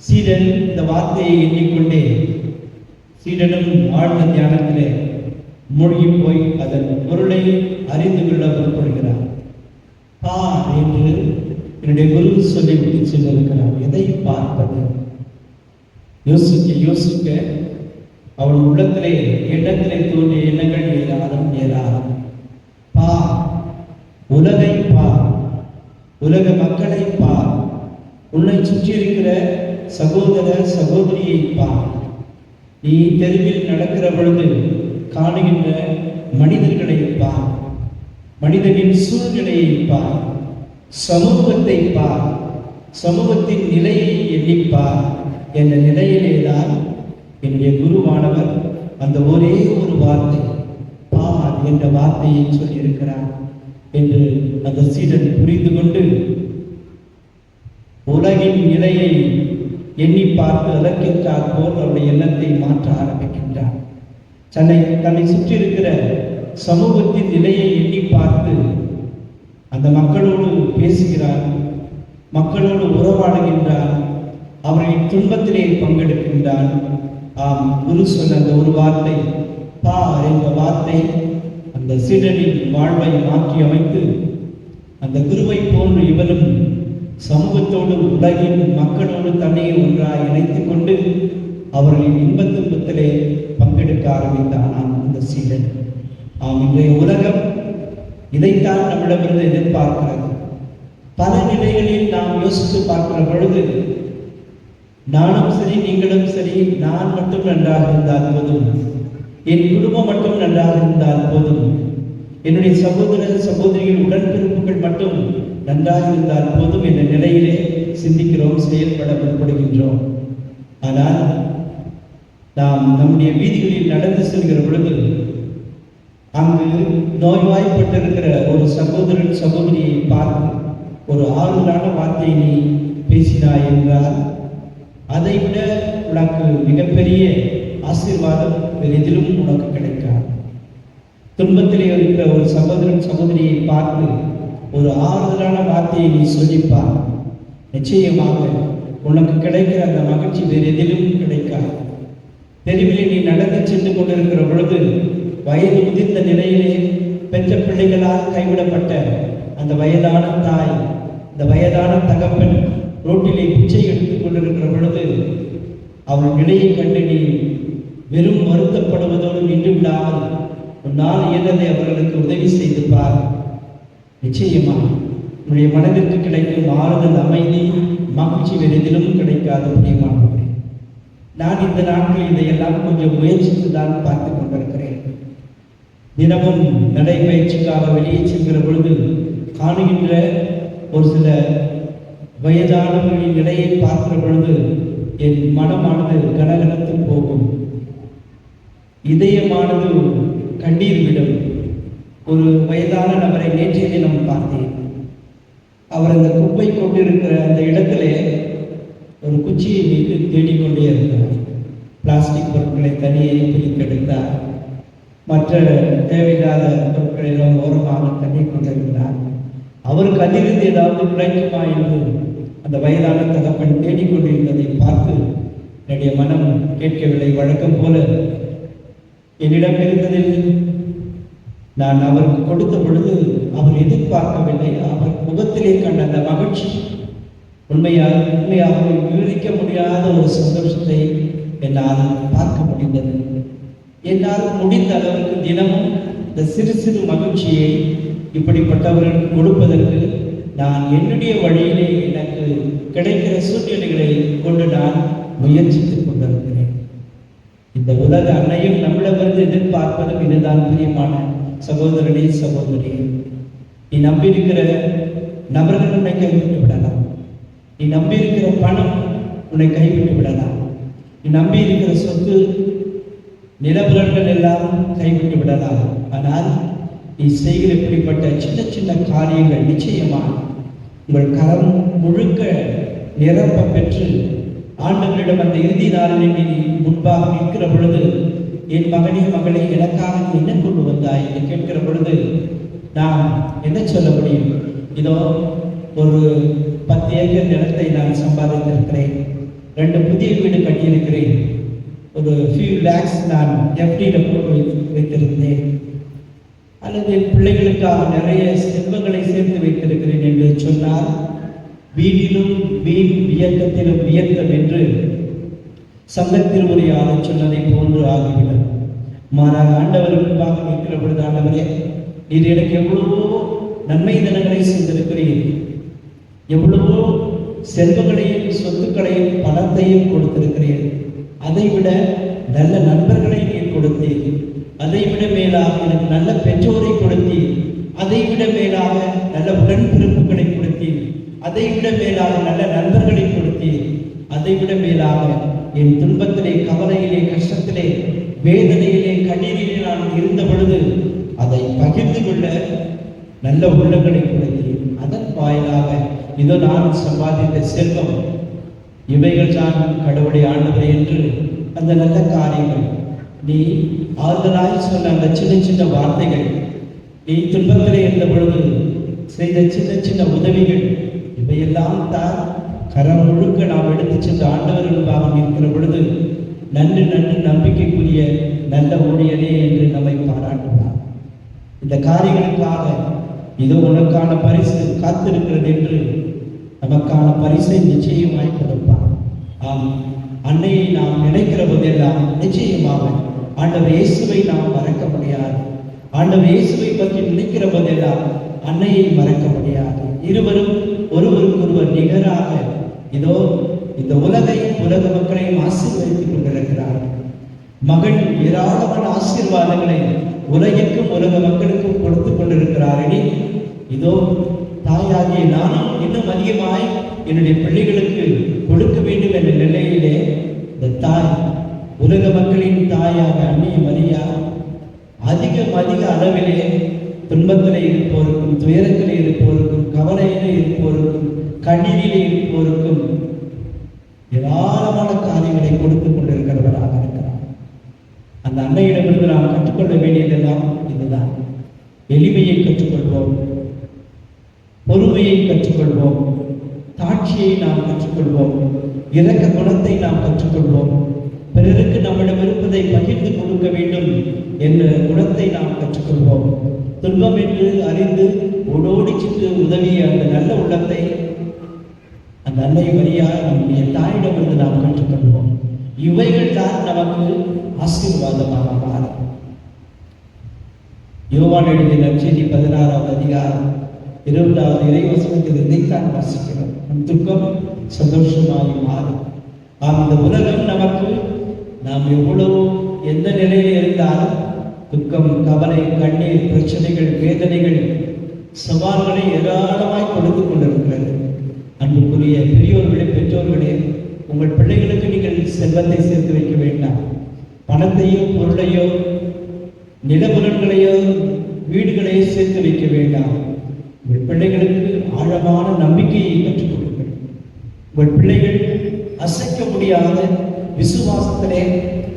சீடன் இந்த வார்த்தையை எண்ணிக்கொண்டே சீடனும் ஆழ்ந்த தியானத்திலே மூழ்கி போய் அதன் பொருளை அறிந்து கொள்ள புறப்படுகிறார். பார் என்று என்னுடைய குரு சொல்லிவிட்டு சென்றிருக்கிறார். எதை பார்ப்பது? யோசிக்க யோசிக்க அவள் உள்ளத்திலே எண்ணத்திலே தோன்றிய எண்ணங்கள் ஏறாரும். பார், உலகை பார், உலக மக்களை பார், உன்னை சுற்றி இருக்கிற சகோதர சகோதரியை பார். நீ தெருவில் நடக்கிற பொழுது காணுகின்ற மனிதர்களை பார், மனிதனின் சூழ்நிலையை பார், சமூகத்தை பார், சமூகத்தின் நிலையை எண்ணிப்பார் என்ற நிலையிலேதான் என்னுடைய குருவானவர் அந்த ஒரே ஒரு வார்த்தை பார் என்ற வார்த்தையை சொல்லியிருக்கிறார் என்று அந்த சீடன் புரிந்து கொண்டு உலகின் நிலையை எண்ணி பார்த்து அதற்கேற்றாற் போல் அவருடைய எண்ணத்தை மாற்ற ஆரம்பிக்கின்றார். தன்னை சுற்றி இருக்கிற சமூகத்தின் நிலையை எண்ணி பார்த்து அந்த மக்களோடு பேசுகிறார், மக்களோடு உறவாடுகின்றார், அவர்களின் துன்பத்திலே பங்கெடுக்கின்றான். ஆம், குரு சொன்ன அந்த ஒரு வார்த்தை, பார் என்ற வார்த்தை அந்த சீடனின் வாழ்வை மாற்றி அமைத்து அந்த குருவை போன்று இவனும் சமூகத்தோடு உலகின் மக்களோடு தன்னையை ஒன்றாய் இணைத்துக் கொண்டு அவர்களின் இன்பத் துன்பத்திலே பங்கெடுக்க ஆரம்பித்தான் அந்த சீடன். ஆம், இன்றைய உலகம் இதைத்தான் நம்மிடமிருந்து எதிர்பார்க்கிறது. பல நிலைகளில் நாம் யோசித்து பார்க்கிற பொழுது, நானும் சரி நீங்களும் சரி, நான் மட்டும் நன்றாக இருந்தால் போதும், என் குடும்பம் மட்டும் நன்றாக இருந்தால் போதும், என்னுடைய சகோதர சகோதரிகள் உடன்பிறப்புகள் மட்டும் நன்றாக இருந்தால் போதும் என்ற நிலையிலே சிந்திக்கிறோம், செயல்பட முற்படுகின்றோம். ஆனால் நாம் நம்முடைய வீதிகளில் நடந்து செல்கிற பொழுது அங்கு நோய்வாய்ப்பட்டிருக்கிற ஒரு சகோதரன் சகோதரியை பார்த்து ஒரு ஆறுதலான வார்த்தையை நீ பேசினாய் என்றால் அதைவிட உனக்கு மிகப்பெரிய ஆசீர்வாதம் எதிலும் உனக்கு கிடைக்காது. துன்பத்திலே இருக்கிற ஒரு சகோதரன் சகோதரியை பார்த்து ஒரு ஆறுதலான வார்த்தையை நீ சொல்லிப்பார், நிச்சயமாக உனக்கு கிடைக்கிற அந்த மகிழ்ச்சி வேறு எதிலும் கிடைக்காது. தெருவிலே நீ நடந்து சென்று கொண்டிருக்கிற பொழுது வயது முதிர்ந்த நிலையிலே பெற்ற பிள்ளைகளால் கைவிடப்பட்ட அந்த வயதான தாய், இந்த வயதான தகப்பன் ரோட்டிலே பிச்சை எடுத்துக் கொண்டிருக்கிற பொழுது அவள் நிலையை கண்டு நீ வெறும் வருத்தப்படுவதோடு நின்று விடாமல் உன்னால் இயன்றதை அவர்களுக்கு உதவி செய்து பார். நிச்சயமா உன்னுடைய மனதிற்கு கிடைக்கும் ஆறுதல், அமைதி, மகிழ்ச்சி வேறெதிலும் கிடைக்காது. பிரியமானவர்களே, நான் இந்த நாட்களில் இதையெல்லாம் கொஞ்சம் முயற்சித்து தான் பார்த்து கொண்டிருக்கிறேன். தினமும் நடைபயிற்சிக்காக வெளியே செல்கிற பொழுது காணுகின்ற ஒரு சில வயதானவர்களின் நிலையை பார்க்கிற பொழுது என் மனமானது கனகனத்து போகும், இதயமானது கண்ணீர் விடும். ஒரு வயதான நபரை நேற்றைய தினம் பார்த்தேன். அவர் அந்த குப்பை கொண்டிருக்கிற அந்த இடத்திலே ஒரு குச்சியை வைத்து தேடிக்கொண்டே இருந்தார். பிளாஸ்டிக் பொருட்களை தனியே பிரித்தெடுத்தார், மற்ற தேவையில்லாத பொருட்களை எல்லாம் ஓரமாக தண்ணி கொண்டிருந்தார். அவருக்கு அதிலிருந்து ஏதாவது கிடைக்குமா என்று அந்த வயதான தகப்பன் தேடிக்கொண்டிருந்ததை பார்த்து என்னுடைய மனம் கேட்கவில்லை. வழக்கம் போல என்னிடம் இருந்ததில் நான் அவருக்கு கொடுத்த பொழுது அவர் எதிர்பார்க்கவில்லை. அவர் முகத்திலே கண்ட அந்த மகிழ்ச்சி உண்மையாக விவரிக்க முடியாத ஒரு சந்தோஷத்தை என்னால் பார்க்க முடிந்தது. என்னால் முடிந்த அளவுக்கு தினமும் இந்த சிறு சிறு மகிழ்ச்சியை இப்படிப்பட்டவர்களுக்கு கொடுப்பதற்கு நான் என்னுடைய வழியிலே எனக்கு கிடைக்கிற சூழ்நிலைகளை கொண்டு நான் முயற்சித்துக் கொண்டிருக்கிறேன். இந்த உலக அன்னையும் நம்மிடமிருந்து எதிர்பார்ப்பதும் இதுதான். பிரியமான சகோதரனே சகோதரியே, நீ நம்பியிருக்கிற நபர்கள் உன்னை கைவிட்டு விடலாம், நீ நம்பியிருக்கிற பணம் உன்னை கைவிட்டு விடலாம், நீ நம்பியிருக்கிற சொத்து நிலபுலன்கள் எல்லாம் கைவிட்டு விடலாம். ஆனால் நீ செய்கிற இப்படிப்பட்ட சின்ன சின்ன காரியங்கள் நிச்சயமாக உங்கள் கரம் முழுக்க நிரப்ப பெற்று ஆண்டவரிடம் அந்த இறுதி நாளில் நீ முன்பாக நிற்கிற பொழுது, என் மகனே மகளே, எனக்காக நீ என்ன கொண்டு வந்தாய் என்று கேட்கிற பொழுது நான் என்ன சொல்ல முடியும்? இதோ ஒரு 10 ஏக்கர் நிலத்தை நான் சம்பாதித்திருக்கிறேன், 2 புதிய வீடு கட்டியிருக்கிறேன், ஒரு few lakhs நான் எஃப்டியில் போட்டு வைத்திருந்தேன், அல்லது என் பிள்ளைகளுக்காக நிறைய செல்வங்களை சேர்த்து வைத்திருக்கிறேன் என்று சொன்னால் வீடிலும் வீண் வியக்கத்திலும் வியக்கம் என்று சங்கத்திருமுறையாளர் சொன்னதை போன்று ஆகிவிடும். மாறாக ஆண்டவர் முன்பாக நிற்கிற பொழுது, ஆண்டவரே, நீர் எனக்கு எவ்வளவோ நன்மை தினங்களை செய்திருக்கிறீர், எவ்வளவோ செல்வங்களையும் சொத்துக்களையும் பணத்தையும் கொடுத்திருக்கிறீர், அதைவிட நல்ல நண்பர்களை நீர் கொடுத்தீர், அதைவிட மேலாக எனக்கு நல்ல பெற்றோரை கொடுத்தீர், அதைவிட மேலாக நல்ல உடன்பிறப்புகளை கொடுத்தீர், அதைவிட மேலாக நல்ல நண்பர்களை கொடுத்தீர், அதைவிட மேலாக என் துன்பத்திலே, கவலையிலே, கஷ்டத்திலே, வேதனையிலே, கண்ணீரிலே நான் இருந்த பொழுது அதை பகிர்ந்து கொள்ள நல்ல உள்ளங்களை கொடுத்தீர். அதன் வாயிலாக இதோ நான் சம்பாதித்த செல்வம் இவைகள் தான் கடவுளை ஆண்டவர் என்று அந்த நல்ல காரியங்கள், நீ ஆறுதலாய் சொன்ன அந்த சின்ன சின்ன வார்த்தைகள், நீ துன்பத்திலே இருந்த பொழுது செய்த சின்ன சின்ன உதவிகள், இவையெல்லாம் தான் கரம் முழுக்க நாம் எடுத்து சென்ற ஆண்டவர்களுக்காக இருக்கிற பொழுது நன்று நன்று நம்பிக்கைக்குரிய நல்ல ஊழியரே என்று நம்மை பாராட்டுவார். இந்த காரியங்களுக்காக இதோ உனக்கான பரிசு காத்திருக்கிறது என்று நமக்கான பரிசை நிச்சயமாய் கொடுப்பார். ஆம், அன்னையை நாம் நினைக்கிற போதெல்லாம் நிச்சயமாக ஆண்டவர் இயேசுவை நாம் மறக்க முடியாது. ஆண்டவர் இயேசுவை பற்றி நினைக்கிற போதெல்லாம் அன்னையை மறக்க முடியாது. இருவரும் ஒருவருக்கொருவர் நிகராக இதோ இந்த உலகையும் உலக மக்களையும் ஆசீர்வதித்துக் கொண்டிருக்கிறார்கள். மகன் ஏராளமான ஆசீர்வாதங்களை உலகிற்கும் உலக மக்களுக்கும் கொடுத்து கொண்டிருக்கிறார்களே, இதோ தாயாகிய நானும் இன்னும் அதிகமாய் என்னுடைய பிள்ளைகளுக்கு கொடுக்க வேண்டும் என்ற நிலையிலே இந்த தாய், உலக மக்களின் தாயாக அன்னை மரியா அதிக அளவிலே துன்பத்திலே இருப்போருக்கும், துயரத்திலே இருப்போருக்கும், கவலையிலே இருப்போருக்கும், கண்ணீரிலே இருப்போருக்கும் ஏராளமான காரியங்களை கொடுத்துக் கொண்டிருக்கிறவராக இருக்கிறார். அந்த அன்னையிடமிருந்து நாம் கற்றுக்கொள்ள வேண்டியதெல்லாம் இதுதான். எளிமையை கற்றுக்கொள்வோம், பொறுமையை கற்றுக்கொள்வோம், தாட்சியை நாம் கற்றுக்கொள்வோம், இரக்க குணத்தை நாம் கற்றுக்கொள்வோம், பிறருக்கு நம்மிடம் இருப்பதை பகிர்ந்து கொடுக்க வேண்டும் என்ற குணத்தை நாம் கற்றுக்கொள்வோம். துன்பம் என்று அறிந்து ஓடோடி சென்று உதவிய அந்த நல்ல உள்ளத்தை அந்த அன்னை மரியா நம்முடைய தாயிடமிருந்து நாம் கற்றுக்கொள்வோம். இவைகள் தான் நமக்கு ஆசீர்வாதமாக மாறும். யோவான் எழுதிய நற்செய்தி 16வது அதிகாரம் 20வது இறைவசனத்தில் இதைத்தான் வாசிக்கிறோம். நம் துக்கம் சந்தோஷமாய் மாறும். இந்த உலகம் நமக்கு நாம் எவ்வளவு எந்த நிலையில் இருந்தாலும் துக்கம், கவலை, கண்ணீர், பிரச்சனைகள், வேதனைகள், சவால்களை ஏராளமாய் கொடுத்து கொண்டிருக்கிறது. அன்புக்குரிய பெரியோர்களே, பெற்றோர்களே, உங்கள் பிள்ளைகளுக்கு நீங்கள் செல்வத்தை சேர்த்து வைக்க வேண்டாம். பணத்தையோ பொருளையோ நிலபுலன்களையோ வீடுகளையோ சேர்த்து வைக்க வேண்டாம். உங்கள் பிள்ளைகளுக்கு ஆழமான நம்பிக்கையை கற்றுக் கொடுங்கள். உங்கள் பிள்ளைகள் அசைக்க முடியாத விசுவாசத்திலே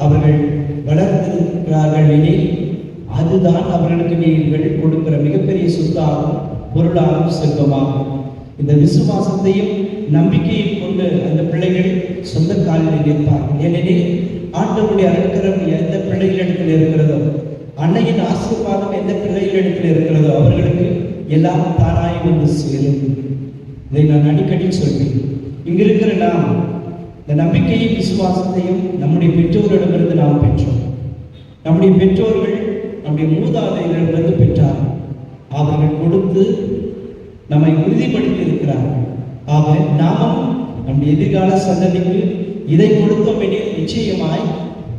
அவர்கள் வளர்ந்திருக்கிறார்கள் எனில் அதுதான் அவர்களுக்கு நீங்கள் கொடுக்கிற மிகப்பெரிய சொத்தாகும், பொருளாகும், செல்வமாகும். இந்த விசுவாசத்தையும் நம்பிக்கையும் கொண்டு அந்த பிள்ளைகள் சொந்த காலில் நிற்பார்கள். ஏனெனில் ஆண்டவருடைய அருட்கரம் எந்த பிள்ளைகளிடத்தில் இருக்கிறதோ, அன்னையின் ஆசீர்வாதம் எந்த பிள்ளைகளிடத்தில் இருக்கிறதோ அவர்களுக்கு எல்லாம் தானாய் வந்து சேரும். இதை நான் அடிக்கடி சொல்வேன். இங்க இருக்கிற நாம் இந்த நம்பிக்கையும் விசுவாசத்தையும் நம்முடைய பெற்றோரிடமிருந்து நாம் பெற்றோம். நம்முடைய பெற்றோர்கள் நம்முடைய மூதாதையரிடமிருந்து பெற்றார்கள். அவர்கள் கொடுத்து நம்மை உறுதிப்படுத்தி இருக்கிறார்கள். ஆக நாமும் நம்முடைய எதிர்கால சந்ததிக்கு இதை கொடுத்தோம் எனில் நிச்சயமாய்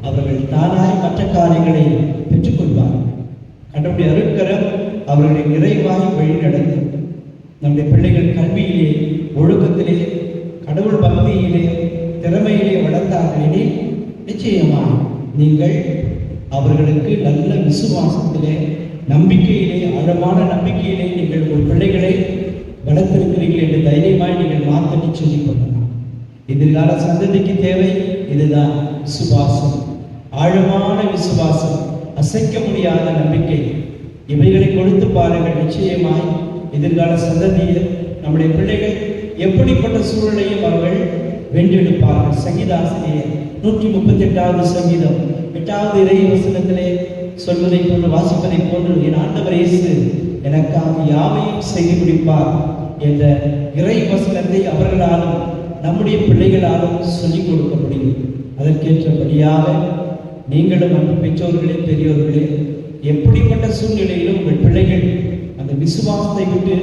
அவர்கள் தானாய் மற்ற காரியங்களை பெற்றுக்கொள்வார்கள். கடவுளுடைய அருட்கரம் அவர்களை நிறைவாய் வழிநடத்தும். நம்முடைய பிள்ளைகள் கல்வியிலே, ஒழுக்கத்திலே, கடவுள் பக்தியிலே, திறமையிலே வளர்த்தார்கள் எனில் நிச்சயமாய் நீங்கள் அவர்களுக்கு நல்ல விசுவாசத்திலே, நம்பிக்கையிலே, ஆழமான நம்பிக்கையிலே நீங்கள் உங்கள் பிள்ளைகளை வளர்த்திருக்கிறீர்கள் என்று தைரியமாய் நீங்கள் மாற்றி சொல்லிக் கொள்ளலாம். எதிர்கால சந்ததிக்கு தேவை இதுதான், விசுவாசம், ஆழமான விசுவாசம், அசைக்க முடியாத நம்பிக்கை. இவைகளை கொடுத்து பாருங்கள். நிச்சயமாய் எதிர்கால சந்ததியில் நம்முடைய பிள்ளைகள் எப்படிப்பட்ட சூழலையும் அவர்கள் வென்றெடுப்பார்கள். சங்கீதாசிரியர் 138வது சங்கீதம் 8வது இறை வசனத்திலே சொல்வதை போன்று, வாசிப்பதை போன்று, என் ஆண்டவர் இயேசு எனக்காக யாவையும் செய்து முடிப்பார் என்ற இறை வசனத்தை அவர்களாலும் நம்முடைய பிள்ளைகளாலும் சொல்லிக் கொடுக்க முடியும். அதற்கேற்றபடியாக நீங்களும் அன்பு பெற்றோர்களே, பெரியோர்களே, எப்படிப்பட்ட சூழ்நிலையிலும் உங்கள் பிள்ளைகள் அந்த விசுவாசத்தை விட்டு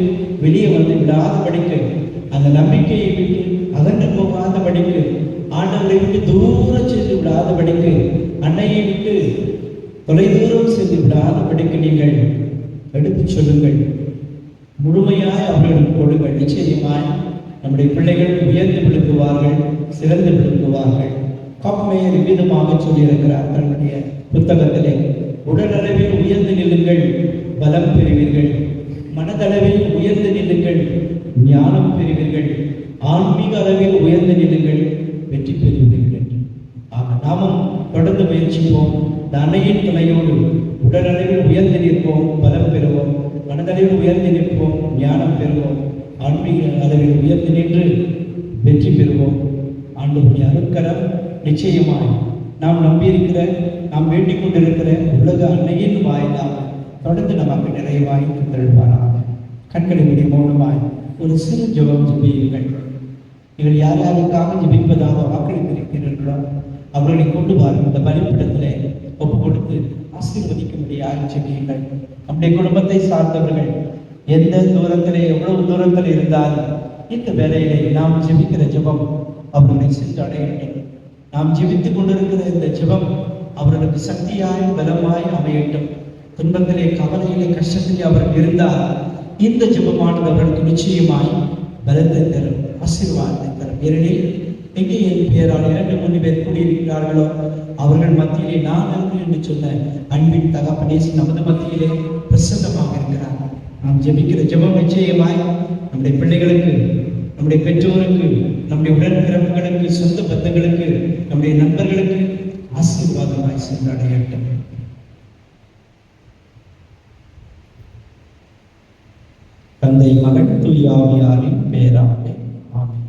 வெளியே வந்து விடாதபடிக்கு, அந்த நம்பிக்கையை விட்டு அகன்று போகாதபடிக்கு, ஆண்டவரை விட்டு தூரம் சென்று விடாதபடிக்கு, அன்னையை விட்டு தொலைதூரம் சென்று விடாதபடிக்கு நீங்கள் எடுத்துச் சொல்லுங்கள். முழுமையாய் அவர்களுக்கு கொடுங்கள். நிச்சயமாய் நம்முடைய பிள்ளைகள் உயர்ந்து விழுங்குவார்கள், சிறந்து விழுங்குவார்கள். காப்மேயர் விதமாக சொல்லியிருக்கிறார் தன்னுடைய புத்தகத்திலே, உடலளவில் உயர்ந்து நில்லுங்கள், பலம் பெறுவீர்கள். மனதளவில் உயர்ந்து நில்லுங்கள், ஞானம் பெறுவீர்கள். ஆன்மீக அளவில் உயர்ந்து நில்லுங்கள், வெற்றி பெறுவீர்கள். ஆக நாமும் தொடர்ந்து முயற்சிப்போம். இந்த அன்னையின் துணையோடு உடலளவில் உயர்ந்து நிற்போம், பலம் பெறுவோம். மனதளவில் உயர்ந்து நிற்போம், ஞானம் பெறுவோம். ஆன்மீக அளவில் உயர்ந்து நின்று வெற்றி பெறுவோம். ஆண்டவருடைய அருட்கரம் நிச்சயமாய் நாம் நம்பியிருக்கிற, நாம் வேண்டிக் கொண்டிருக்கிற உலக அன்னையின் வாயிலாக தொடர்ந்து நமக்கு நிறைவாய் தருவாராக. கண்களை மூடி மௌனமாய் ஒரு சிறு ஜெபம் ஜெபியுங்கள். நீங்கள் யார் யாருக்காக ஜெபிப்பதாக வாக்களித்திருக்கிறீர்களோ அவர்களை கொண்டு வாரும் இந்த பலிப்பிடத்திலே ஒப்பு கொடுத்து ஆசீர்வதிக்கும்படியாக ஜெபியுங்கள். நம்முடைய குடும்பத்தை சார்ந்தவர்கள் எந்த தூரத்திலே எவ்வளவு தூரத்தில் இருந்தாலும் இந்த வேலையிலே நாம் ஜெபிக்கிற ஜெபம் அவர்களை சென்றடைய வேண்டும். நாம் ஜெபித்துக் கொண்டிருக்கிற இந்த ஜெபம் அவர்களுக்கு சக்தியாய் பலமாய் அமையட்டும். துன்பத்திலே, கவலையிலே, கஷ்டத்திலே அவர்கள் இருந்தால் இந்த ஜெபமானது அவர்களுக்கு நிச்சயமாய் பலத்தை தரும், ஆசீர்வாதத்தை தரும். ஏனெனில் எங்கே என் பெயரால் 2-3 பேர் கூடியிருக்கிறார்களோ அவர்கள் மத்தியிலே நான் இருக்கிறேன் என்று சொன்ன அன்பின் தகப்பனே நமது மத்தியிலே பிரசன்னமாக இருக்கிறார். நாம் ஜெபிக்கிற ஜெபம் நிச்சயமாய் நம்முடைய பிள்ளைகளுக்கு, நம்முடைய பெற்றோருக்கு, நம்முடைய உடன்பிறப்புகளுக்கு, சொந்த பந்தங்களுக்கு, நம்முடைய நண்பர்களுக்கு ஆசீர்வாதமாய் சென்றடையட்டும். தந்தை, மகன், தூய ஆவியாரின் பெயராலே ஆமென்.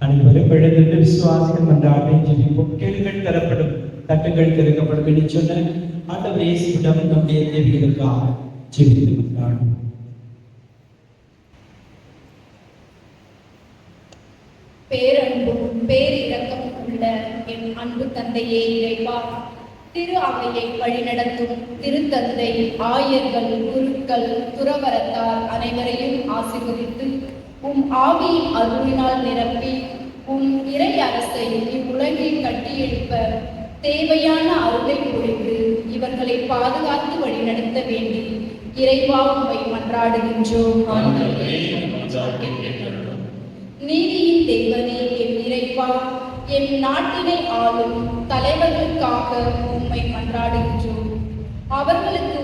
அனைவரும் எழுந்திருந்து விசுவாசிகள் மன்றாட்டை ஜெபிப்போம். கேள்விகள் தரப்படும், தட்டுகள் திறக்கப்படும் என்று சொன்ன ஆண்டவர் இயேசுவிடம் நம்முடைய தேவைகளுக்காக ஜெபித்து மன்றாடும். பேரன்பும் பேரிரக்கமும் உள்ள என் அன்பு தந்தையே இறைவா, திரு அவையை வழிநடத்தும் திருத்தந்தை, ஆயர்கள், குருக்கள், துறவரத்தார் அனைவரையும் ஆசீர்வதித்து உம் ஆவியின் அருளினால் நிரப்பி உம் இறை அரசை இவ்வுலகில் கட்டியெழுப்ப தேவையான அருளை பொழிந்து இவர்களை பாதுகாத்து வழிநடத்த வேண்டி இறைவா உம்மை மன்றாடுகின்றோம். நீதியின் தேவனே என் இறைவா, என் நாட்டினை ஆளும் தலைவர்களுக்காக உம்மை மன்றாடுகின்றோம். அவர்களுக்கு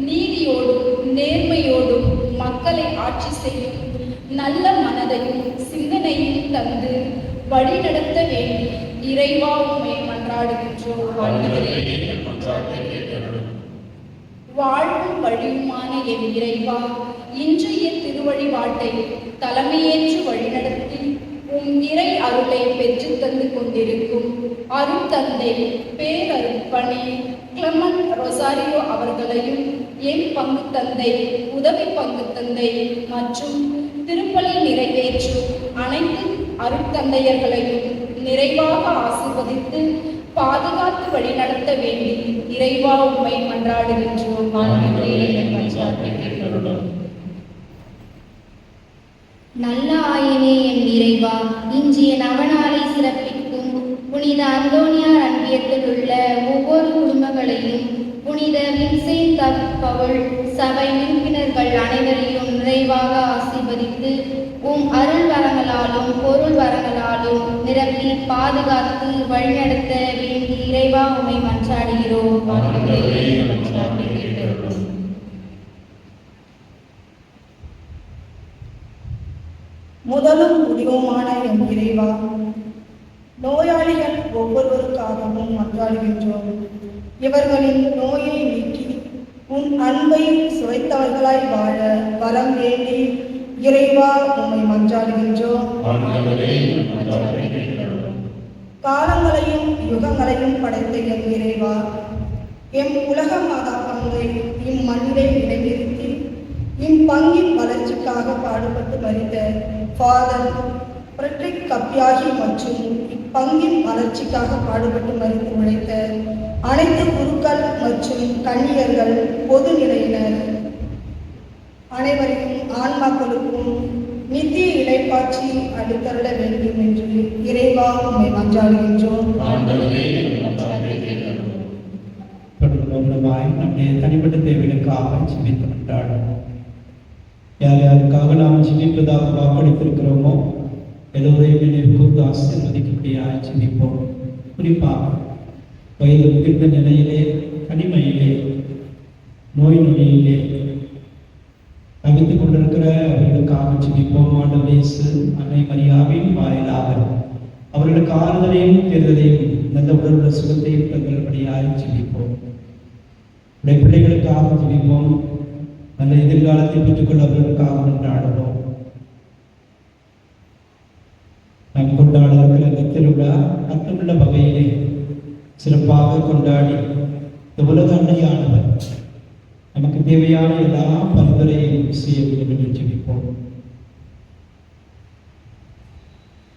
நீதியோடும் நேர்மையோடும் மக்களை ஆட்சி செய்யும் நல்ல மனதையும் சிந்தனையும் தந்து வழிநடத்த வேண்டி இறைவா உம்மை மன்றாடுகின்றோம். வாழ்வும் வழியுமான என் இறைவா, இன்றைய திருவழிபாட்டை தலைமையேற்று வழிநடத்தி உம் இறை அருளை பெற்று தந்து கொண்டிருக்கும் அருட்தந்தை பேரருட்பணி கிளமன் ரொசாரியோ அவர்களையும், என் பங்கு தந்தை, உதவி பங்கு தந்தை மற்றும் திருப்பலி நிறைவேற்றும் அனைத்து அருட்தந்தையர்களையும் நிறைவாக ஆசீர்வதித்து பாதுகாத்து வழிநடத்த வேண்டி இறைவா உம்மை மன்றாடுகின்றோம். நல்ல ஆயனே என் இறைவா, இன்றைய நவநாளை சிறப்பிக்கும் புனித அந்தோனியார் அன்பியத்தில் உள்ள ஒவ்வொரு குடும்பங்களையும், புனித வின்சென்ட் பவுல் சபை உறுப்பினர்கள் அனைவரையும் நிறைவாக ஆசீர்வதித்து உம் அருள் வரங்களாலும் பொருள் வரங்களாலும் நிரப்பி பாதுகாத்து வழிநடத்த வேண்டி இறைவா உம்மை மன்றாடுகிறோம். முதலும் முடிவுமான என் இறைவா, நோயாளிகள் ஒவ்வொருவருக்காகவும் மன்றாடுகின்றோம். இவர்களின் நோயை நீக்கி உன் அன்பை சுவைத்தவர்களாய் வாழ வரம் வேண்டி இறைவா உம்மை மன்றாடுகின்றோம். காலங்களையும் யுகங்களையும் படைத்த என் இறைவா, எம் உலக மாதா பங்கை இம்மண்ணிலே நிலைநிறுத்தி இப்பங்கின் வளர்ச்சிக்காக பாடுபட்டு மறித்த ஃபாதர் ஃப்ரெட்ரிக் கப்யாகி மற்றும் இப்பங்கின் வளர்ச்சிக்காக பாடுபட்டு மறித்து உழைத்த அனைத்து குருக்கள் மற்றும் கன்னியர்கள், பொது நிலையினர் அனைவரையும் ஆன்மாக்களுக்கும் நித்திய இளைப்பாட்சி அளித்தருள வேண்டும் என்று இறைவா உம்மை மன்றாடுகின்றோம். நம்முடைய தனிப்பட்ட தேவைகளுக்காக ஜெபித்து மன்றாடும். யார் யாருக்காக நாம் ஜெபிப்பதாக வாக்களித்திருக்கிறோமோ எல்லோரையும் நினைவுக்கு ஆசீர்வதிக்கும்படியாக ஜெபிப்போம். குறிப்பாக வயது முதிர்ந்த நிலையிலே, தனிமையிலே, நோய் நொடியிலே தவித்துக் கொண்டிருக்கிற அவர்களுக்காக ஜெபிப்போம். ஆண்டவர் இயேசு அன்னை மரியாவின் வாயிலாக அவர்களுக்கு ஆறுதலையும் தேர்தலையும் நல்ல உடலுள்ள சுகத்தையும் தங்களுடைய ஜெபிப்போம். உடைய பிள்ளைகளுக்காக ஜெபிப்போம். நல்ல எதிர்காலத்தை பெற்றுக்கொள்ள அவர்களுக்காக கொண்டாடுவோம். நாம் கொண்டாடுகிற இந்த திருவிழா அர்த்தமுள்ள வகையிலே சிறப்பாக கொண்டாடி இந்த உலக அன்னையானவர் நமக்கு தேவையான எல்லா பரிந்துரையும் செய்ய வேண்டும் என்று ஜெபிப்போம்.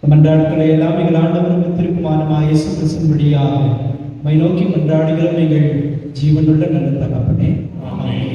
மன்றாட்களை எல்லாம் எங்கள் ஆண்டவருக்கு திருக்குமாரமாய் இயேசு கிறிஸ்துவின் வழியாக மை நோக்கி மன்றாடுகிறோம் எங்கள் ஜீவனுள்ள நல்ல தகப்பனே. ஆமென்.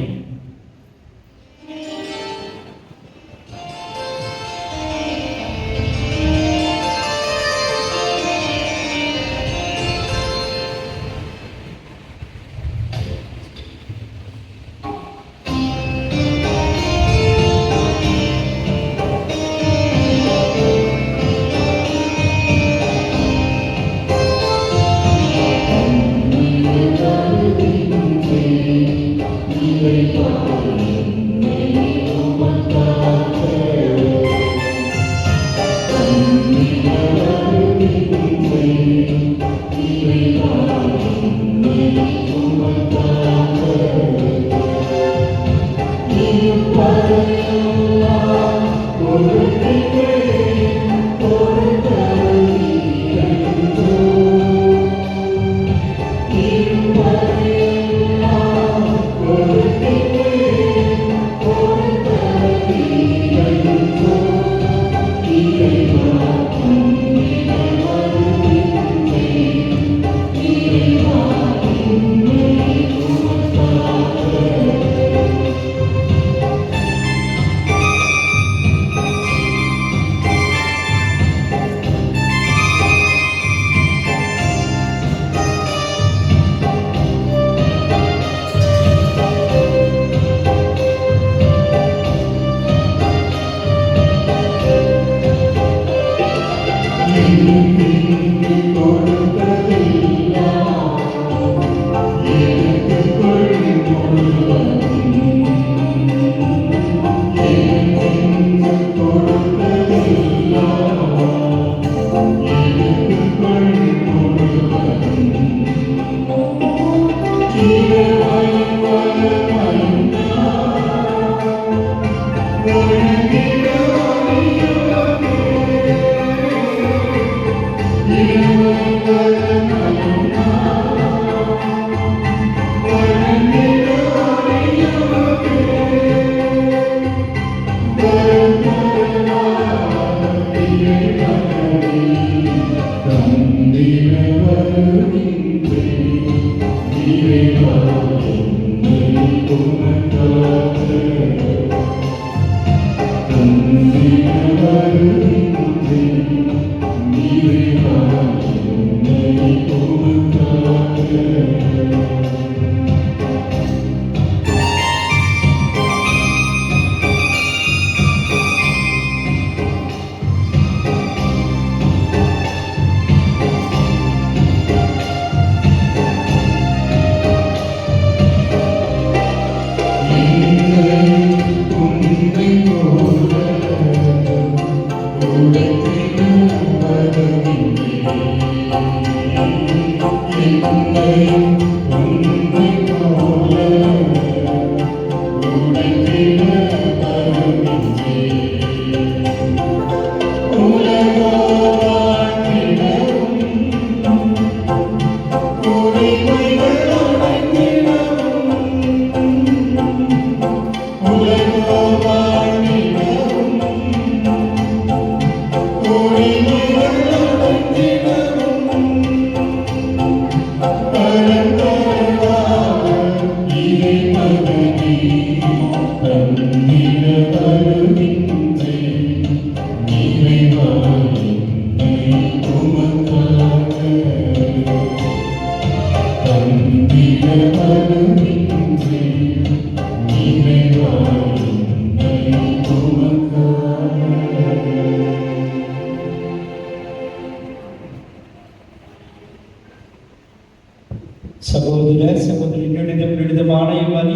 சகோதர சகோதரிகளிடம் விடுதமான இவ்வழி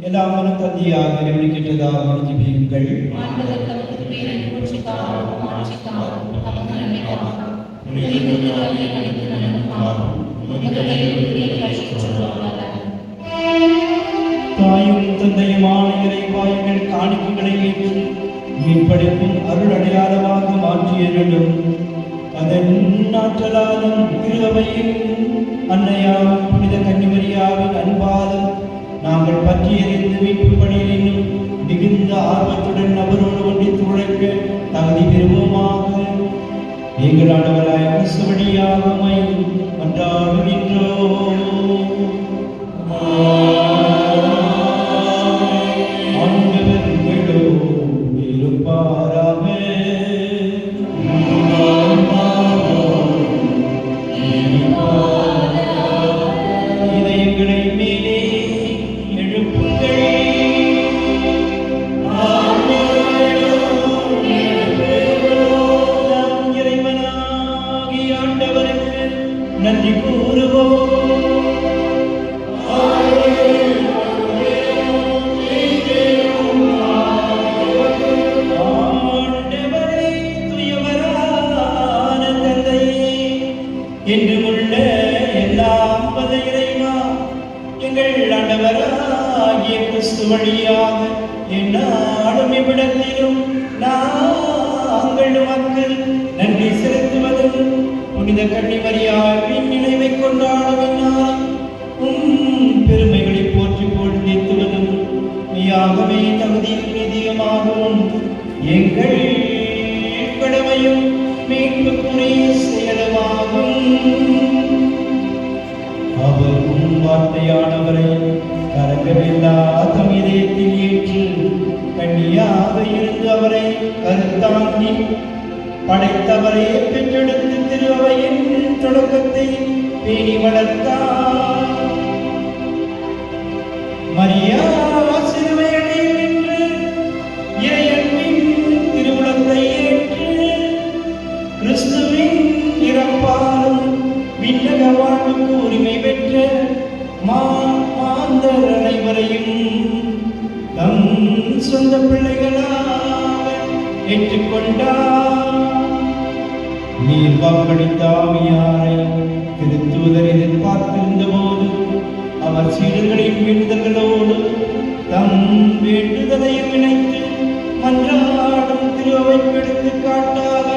எல்லாம் தந்தையாக நியமிக்கின்றதாக ஜெபியுங்கள். தாயும் தந்தையுமான இறைவா எங்கள் காணிக்கைகளை ஏற்று மீட்படைக்கும் அருள் அடையாளமாக மாற்றியருளும். அதன் ஆற்றலாலும் திருவையும் அன்னையாம் புனித கன்னிமரியாவின் அன்பாலும் நாங்கள் பற்றி எறிந்து மீட்பு பணியில் இன்னும் மிகுந்த ஆர்வத்துடன் அவரோடு ஒன்றித்து உழைக்க தகுதி பெறுவோமாக. எங்கள் ஆண்டவராய் கிறிஸ்து வழியாக உம்மை மன்றாடுகின்றோம். ஆண்டவர் உங்களோடு இருப்பாராக. இதயங்களை மேலே எழுப்புங்கள். நாம் இறைவனாகிய ஆண்டவருக்கு நன்றி கூறுவோம். ஆண்டவரே, தூயவரான தந்தையே, என்றுமுள்ள எல்லாம் வல்ல இறைவா, எங்கள் ஆண்டவராகிய கிறிஸ்து வழியாக எந்நாளும் இவ்விடத்திலும் நாங்கள் உமக்கு நன்றி செலுத்துவதும் புனித கன்னிமரியாவின் நினைவை கொண்டாடும் நாள் பெருமைகளை போற்றி போழ்ந்தேத்துவதும் மெய்யாகவே தகுதியும் நிதியமாகவும் எங்கள் கடமையும் மீட்புக்குரிய செயலுமாகும். அவரும் வார்த்தையானவரை கலக்கமில்லா தம் இதயத்தில் ஏற்று கன்னியாக இருந்து அவரை கருத்தாங்கி படைத்தவரை பெற்றெடுத்து திருவையின் தொடக்கத்தை பேணி வளர்த்தார். மரியா சிறுமையடையில் நின்று இறையன்பின் திருவுளத்தை ஏற்று கிறிஸ்துவின் இறப்பாலும் விண்ணக வாழ்வுக்கு உரிமை பெற்ற மாந்தர் அனைவரையும் தம் சொந்த பிள்ளைகளாக ஏற்றுக்கொண்டார். நீர் வாக்களித்த ஆவியாரை திருத்தூதர் எதிர்பார்த்திருந்த போது அவர் சீடர்களின் வேண்டுதல்களோடு தம் வேண்டுதலையும் இணைத்து மன்றாடும் திருவைக்கு எடுத்துக்காட்டாக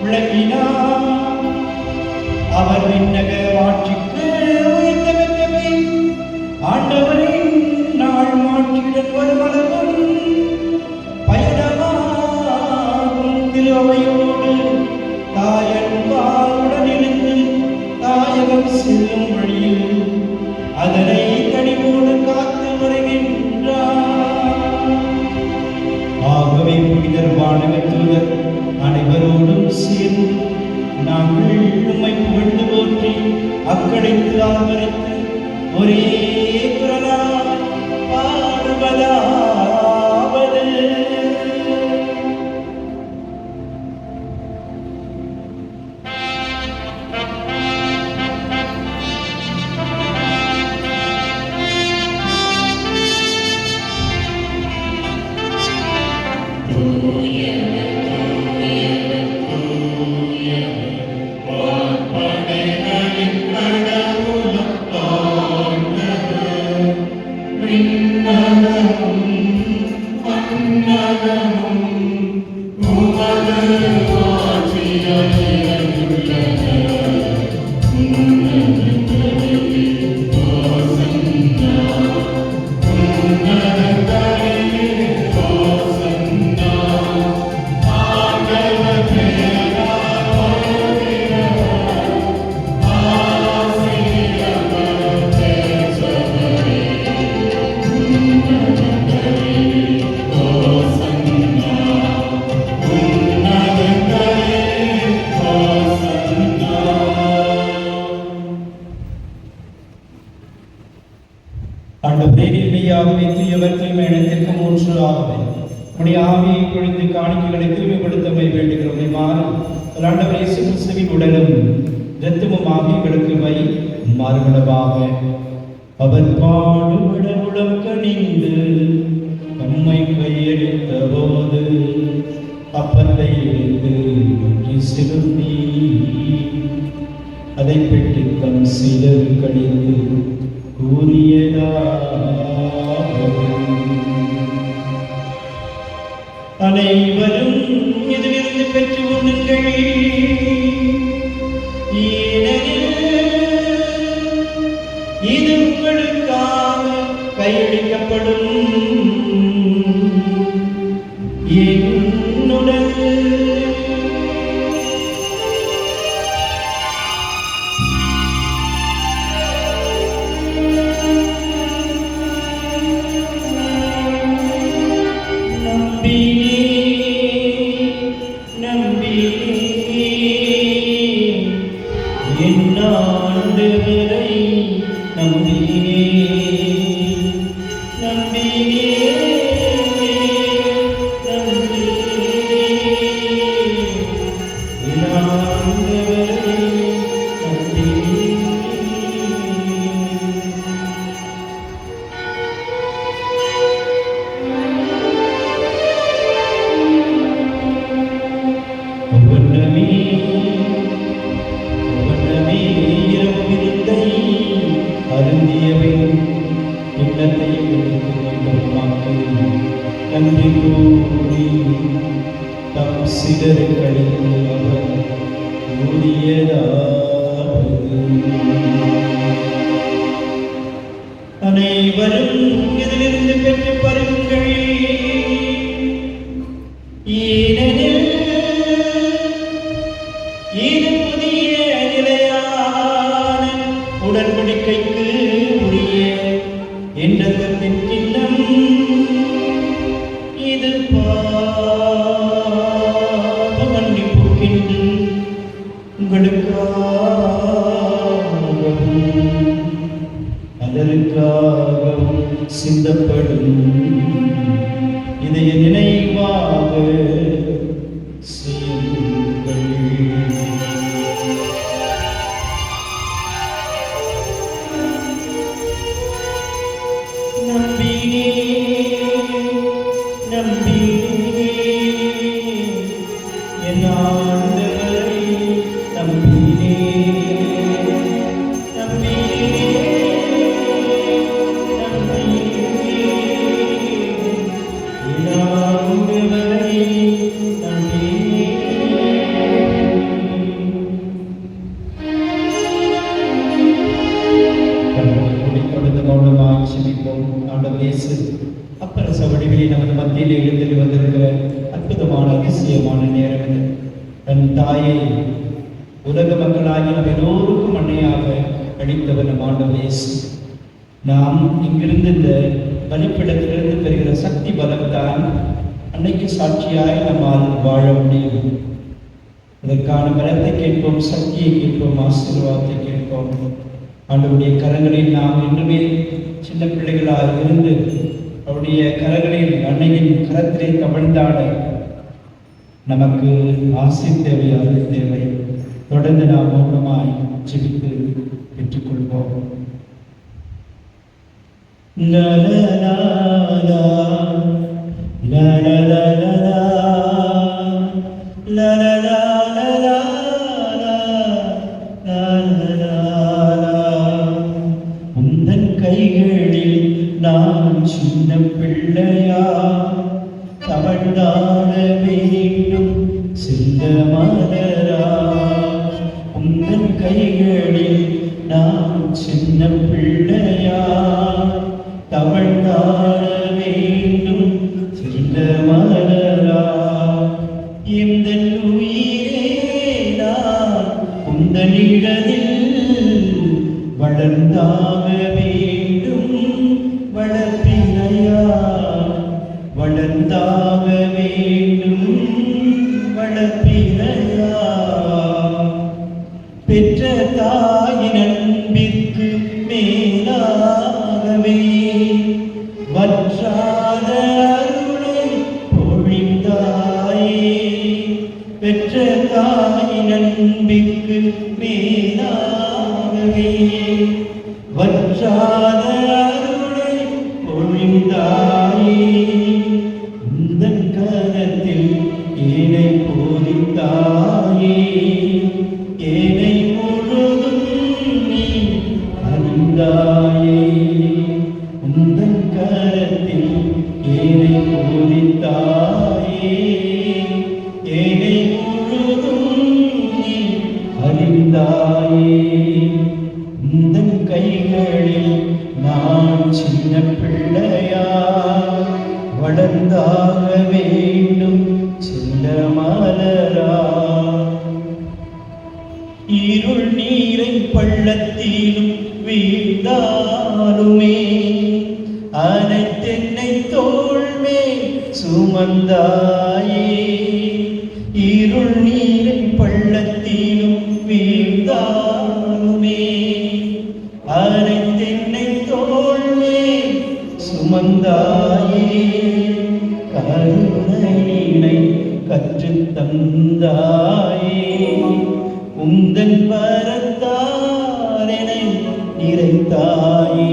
விளக்கினார். அவர் விண்ணக ஆட்சிக்கு உயர்ந்தவற்றவை ஆண்டவரின் நாள் மாற்றியுடன் வருமளவும் பயணமாகும் திருவையோடு தாயன்பாருடன் இருந்து தாயகம் செல்லும் வழியில் அதனை கனிவோடு காத்து வருகின்றார். ஆகவே புனிதர் வானக தூதர் அனைவரோடும் சேர்ந்து நாங்கள் உம்மை புகழ்ந்து போற்றி அக்கடைத்து ஆதரித்து ஒரே குரலால் பாடுவதாவது. ஆண்டவரே, தூயவற்றையும் இணைந்திருக்கும் ஒன்று ஆகவே உடைய ஆவியை பொழிந்து காணிக்கைகளை தூய்மைப்படுத்தமை வேண்டுகிறோம். ஆண்டவர் இயேசு கிறிஸ்துவின் உடலும் இரத்தமுமாக எங்களுக்கு வை மாறுபடவாக. அவர் பாடுபட உளம் கனிந்து நம்மை கையளித்த போது அப்பத்தை எடுத்து நன்றி செலுத்தி அதை பெற்று தம் சீடர் கழித்து அனைவரும் இதிலிருந்து பெற்று உண்ணுங்கள். ஏனெனில் இது உங்களுக்காக கையளிக்கப்படும் என்னுடன். அனைவரும் இதிலிருந்து பெற்று பருங்கள். ஏனெனில் இது புதிய நிலையான உடன்படிக்கைக்கு உரிய என் ரத்தத்தின் கிண்ணம். இது பாவ மன்னிப்புக்கென்று உங்களுக்காகவும் அதற்காகவும் சிந்தப்படும். இதை நினைவாக செய்யுங்கள். என் ஆண்டவரை அப்பரச வடிவில் நமது மத்தியில் எழுந்தல் வந்திருக்கிற அற்புதமான அதிசயமான நேரம். தன் தாயை உலக மக்களாகி நம் எல்லோருக்கும் அன்னையாக அளித்தவர் நம் ஆண்டவர் இயேசு. நாம் இங்கிருந்து இந்த பலிப்பிடத்திலிருந்து பெறுகிற சக்தி பலம்தான் அன்னைக்கு சாட்சியாய் நம்மால் வாழ முடியும். அதற்கான பலத்தை கேட்போம், சக்தியை கேட்போம், ஆசீர்வாதத்தை கேட்போம். ஆண்டவருடைய கரங்களில் நாம் இன்னுமே சின்ன பிள்ளைகளாக இருந்து அவருடைய கரங்களில் அன்னையின் கரத்திலே கவிழ்ந்தாட நமக்கு ஆசை தேவை, அருள் தேவை. தொடர்ந்து நாம் மௌனமாய் ஜெபித்து பெற்றுக்கொள்வோம். உந்தன் கைகளில் நான் சின்ன பிள்ளையா தவழ்ந்தாட வேண்டும் சிந்த மலரா. உந்தன் கைகளில் நான் சின்ன பிள்ளையா தவழ்ந்தாட வேண்டும் சிந்த மலரா. இந்த உயிரே நான் உந்தனிடத்தில் வளர்ந்தாக வேண்டும் வளர்ப்பினையா வளர்ந்தாக வேண்டும் வளர்ப்பினையா. பெற்ற தாயின் அன்பிற்கு மேலாகவே வற்றாத அருளை பொழிந்தாயே. பெற்ற தாயின் அன்பிற்கு மேலாகவே வற்றாத அருளை பொழிந்தாயே. உந்தன் கரத்தில் கைகளில் நான் சின்ன பிள்ளையா வளர்ந்தாக வேண்டும் சின்ன மலரா. இருள் நீரை பள்ளத்திலும் வீழ்ந்தாலுமே அனைத்தென்னை தோள்மே சுமந்தாயே. இருள் நீரை பள்ளத்திலும் வீழ்ந்தாலுமே அனைத்தென்னை தோள்மே சுமந்தாயே. கருணையினை கற்றுத் தந்தாயே. உந்தன் வரத்தால் என்னை நிறைத்தாயே.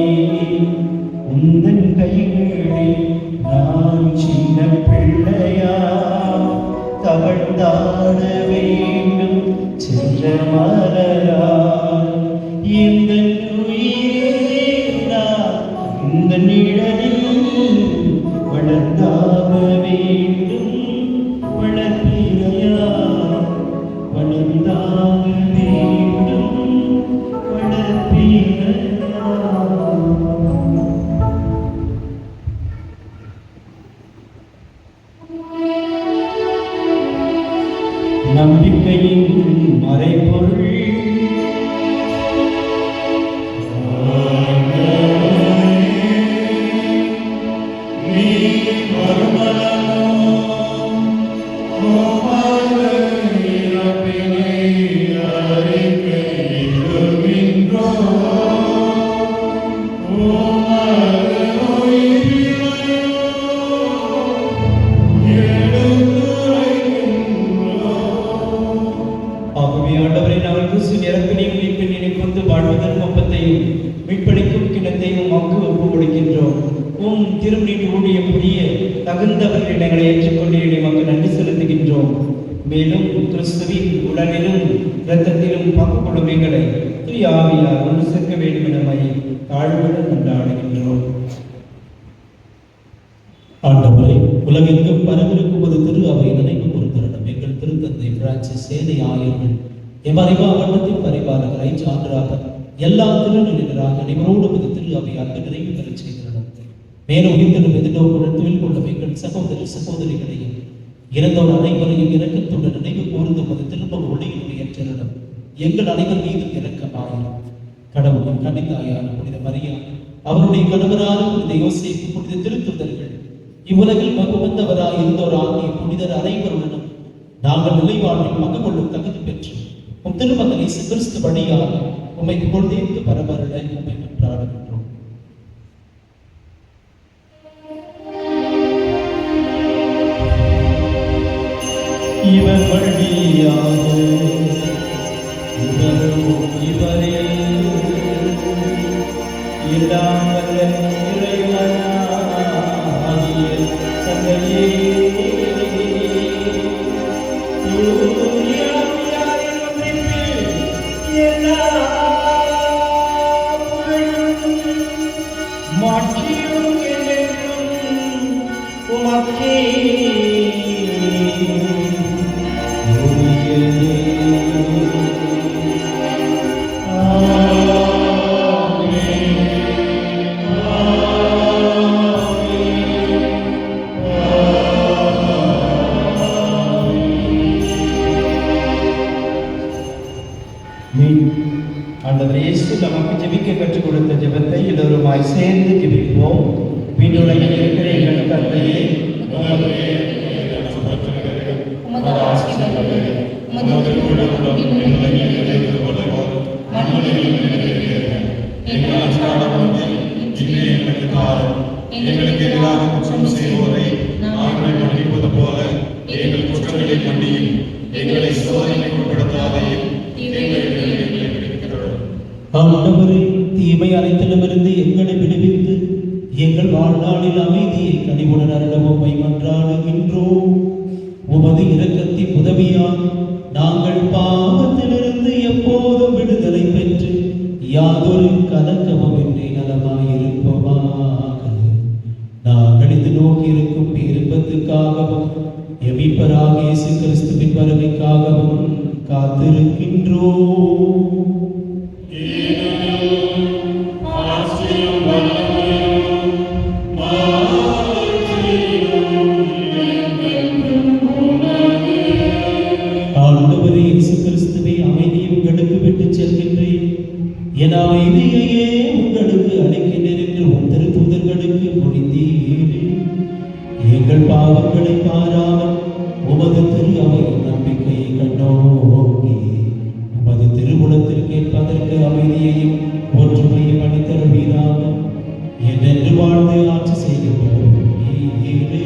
உந்தன் கைகளில் நான் சின்ன பிள்ளையா தவழ்ந்தாட வேண்டும் சென்ற மலரா. இந்த உயிரே நான் இந்த நிழலில் வளர்ந்தாக வேண்டும் வளர்ப்பிறையா வளர்ந்தாக வேண்டும் வளர்ப்பிறையா. நம்பிக்கையின் மறைபொருள் தகுந்தவர்களிடங்களை ஏற்றுக்கொண்டு மக்கள் நன்றி செலுத்துகின்றோம். மேலும் கிறிஸ்துவின் உடலிலும் இரத்தத்திலும் பங்கு கொள்ளும் எங்களை தூய ஆவியார் ஒன்று சேர்க்க வேண்டும் என தாழ்வுடன் கொண்டாடுகின்றோம். ஆண்டவரை உலகெங்கும் பரவிருக்கும் ஒரு திரு அவை நினைவு கூறுகிறோம். எங்கள் திருத்தந்தை பிரான்சிஸ் சேனை ஆயர்கள் எமறிவா வட்டத்தின் பரிபாலகரை சான்றாக எல்லா திருநிலைகளாக அனைவரோடு ஒரு திரு அவை அன்பு நிறைவு பெற செய்கிறோம். மேலும் உயிர்த்தெழும் எதிர்நோக்குடன் தொழில் கொள்ளும் எங்கள் சகோதரி சகோதரிகளையும் இறந்தோர் அனைவரையும் இரக்கத்துடன் நினைவு கூர்ந்து அது திரும்ப ஒளியினுடைய ஏற்றலும் எங்கள் அனைவர் மீதும் இரக்கமாயிரும். கடவுளின் கன்னித்தாயான புனித மரியா, அவருடைய கணவரான புனித யோசேப்பு, புனித திருத்துதர்கள், இவ்வுலகில் மகுவந்தவராய் இருந்தோர் ஆகிய புனிதர் அனைவருடனும் நாங்கள் நிலைவாழ்வில் பங்கு கொள்ளும் தகுதி பெற்று உம் திருமகன் இயேசு கிறிஸ்து வழியாக உம்மை புகழ்ந்தேத்து பரவருட உம்மை கொண்டாடுகின்றோம். இவர் வழியாக இவரே எல்லாம் வல்ல இறைவனாகிய தந்தையே, எல்லா மாற்றியும் உமக்கே ஆண்டவர் இயேசு நமக்கு ஜெபிக்க கற்றுக் கொடுத்த ஜெபத்தை எல்லோருமாய் சேர்ந்து ஜெபிப்போம். விண்ணுலகில் இருக்கிற எங்கள் தந்தையே, எங்களுக்கு எதிராக குற்றம் செய்வோரை நாங்கள் மன்னிப்பது போல எங்கள் குற்றங்களை மன்னியும், எங்களை சோதனைக்கு உட்படுத்தாதையும். ஆண்டவரே, தீமை அனைத்திலுமிருந்து எங்களை விடுவித்து எங்கள் வாழ்நாளில் அமைதியை கனிவுடன் அருளவும் மன்றாடுகின்றோம். உமது இரக்கத்தின் உதவியால் நாங்கள் பாவத்திலிருந்து எப்போதும் விடுதலை பெற்று யாதொரு கலக்கமுமின்றி நலமாயிருப்போமாக. நாங்கள் இது நோக்கி இருக்கும் பேரின்பத்துக்காகவும் எமிப்பராக இயேசு கிறிஸ்துவின் வருகைக்காகவும் காத்திருக்கின்றோம். பாவங்களை பாராமல் உமது திரு அவையின் நம்பிக்கையை கண்ணோக்கி உமது திருவுளத்தில் கேட்பதற்கு அமைதியையும் ஒற்றுமையும் அளித்தருவீராக. என்றென்று வாழ்ந்து ஆட்சி செய்கின்றோம் நீரே.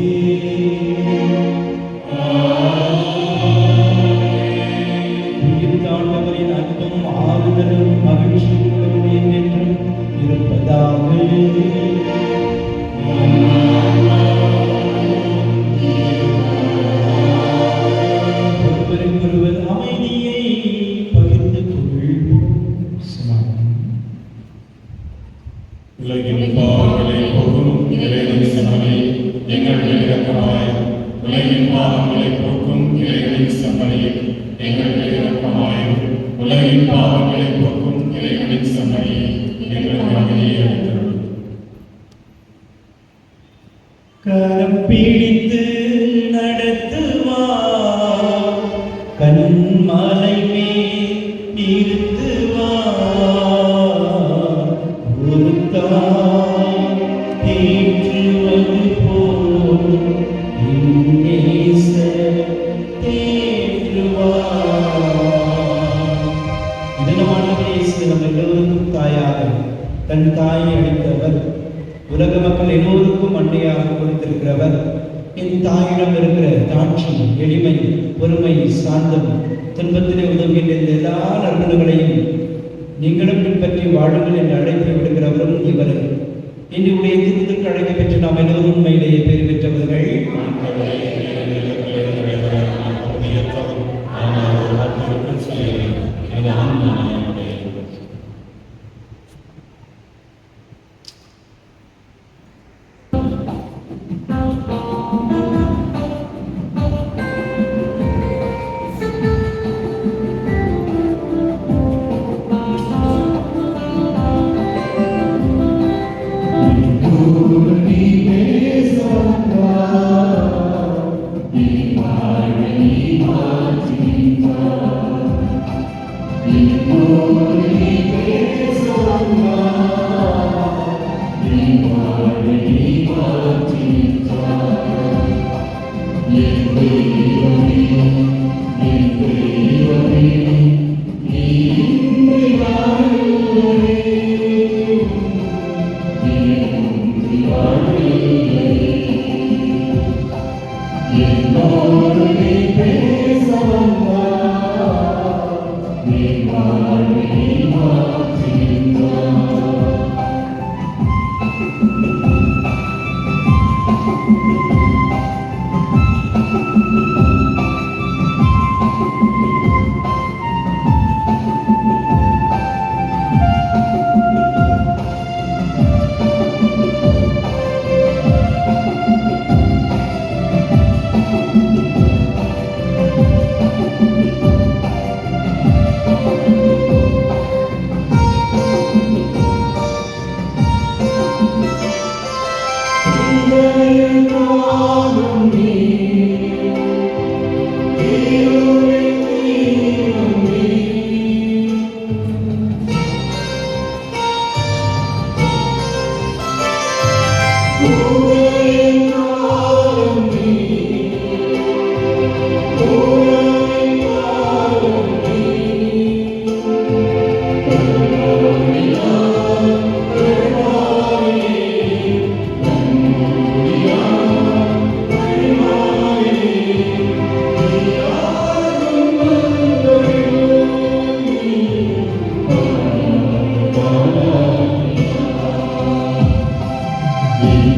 உயிர்த்தாண்டவரின் அன்பும் ஆறுதலும் மகிழ்ச்சியும் என்றும் இருப்பதாக. ஒருவருக்கொருவர் அமைதியை பகிர்ந்து கொள்வோம். உலகின் பாவங்களை போக்கும் இறைவனின் செம்மறி எங்கள் மேல் இரக்கமாயிரும். உலகின் பாவங்களை போக்கும் இறைவனின் செம்மறி எங்கள் மேல் இரக்கமாயிரும். உலகின் பாவங்களை போக்கும் இறைவனின் செம்மறி எங்களுக்கு அமைதியை அளித்தருளும். கரம் பிடித்து நடத்துவார், கண்மலை மேல் நிறுத்துவார். ஒரு தாய் தேற்றுவது போல் நேசர் தேற்றுவார். இதனமானவரே இயேசு நம் எல்லோருக்கும் தாயாக தன் தாயை அளித்தவர், உலக மக்கள் எல்லோருக்கும் அன்னையாக கொடுத்திருக்கிறவர். என் தாயிடம் இருக்கிற தாட்சி, எளிமை, பொறுமை, சாந்தம், துன்பத்திலே உதவுகின்ற இந்த எல்லா நற்குணங்களையும் நீங்களும் பின்பற்றி வாழுங்கள் என்று அழைப்பு விடுகிறவரும் இவர். இன்று உடைய திருத்தற்கு அழைக்க பெற்று நாம் எல்லோரும் உண்மையிலேயே பெறு பெற்றவர்கள்.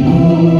Amen.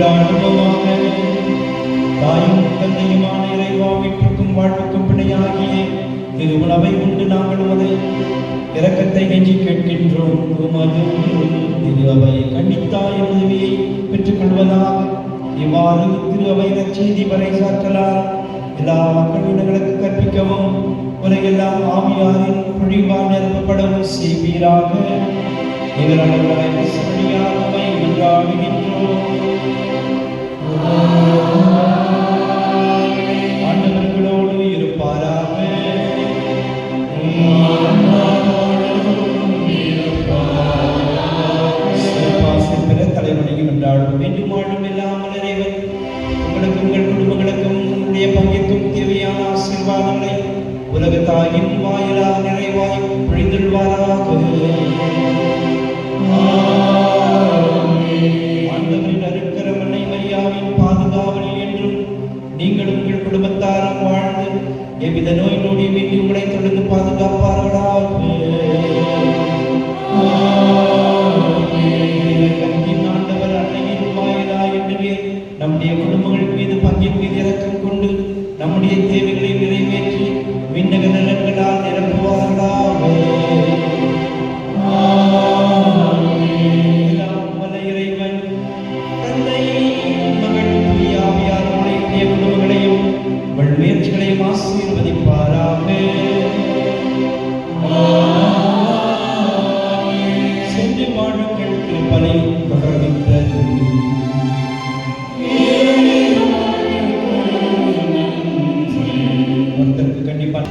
மன்றாடுவோமாக. தாயும் தந்தையுமான இறைவா, மீட்புக்கும் வாழ்வுக்கும் பிணையாகிய இது உணவை உண்டு நாங்கள் உமது இரக்கத்தை நெஞ்சி கேட்கின்றோம். உமது திரு அவை கண்டித்தாய் உதவியை பெற்றுக் கொள்வதாக இவ்வாறு திரு அவை நற்செய்தி பறைசாற்றலாம் எல்லா மக்களினங்களுக்கு கற்பிக்கவும் உலகெல்லாம் ஆவியாரின் பொழிவால் நிரப்பப்படவும் செய்வீராக. எங்களால் வசதியாகவை மன்றாடுகின்றோம். ஆண்டவர்களோடு இருப்பாராக. சிறப்பாசிப்பிற தலைவனையும் என்றாலும் வேண்டும் வாழும் இல்லாமல் இறைவன் உங்களுக்கும் உங்கள் குடும்பங்களுக்கும் உங்களுடைய பங்கிற்கும் தேவையான ஆசீர்வாதங்களை உலகத்தாயின் வாயிலாக நிறைவாய் பொழிந்துள்வாராக. ஆண்டவரின் அருட்கரம் அன்னை மரியாவின் பாதுகாவலில் என்றும் நீங்கள் உங்கள் குடும்பத்தாரும் வாழ்ந்து எவ்வித நோய் நொடி மீட்டி உங்களை தொடர்ந்து பாதுகாப்பார்களாக. ஆண்டவர் அன்னையின் வாயிலாக என்றுமே நம்முடைய குடும்பங்கள் மீது பங்கின் மீது இரக்கம் கொண்டு நம்முடைய தேவைகளை நிறைவேற்றி விண்ணக நலன்களால் நிரப்புவார்களாக. இறைவன் தந்தை மகள் தூய ஆவியாருடைய குடும்பங்களையும் உங்கள் முயற்சிகளையும் ஆசீர்வதிப்பாராக. சென்று வாழுங்கள், திருப்பலி தொடர்கின்றது. ஒருத்தருக்கு கண்டிப்பா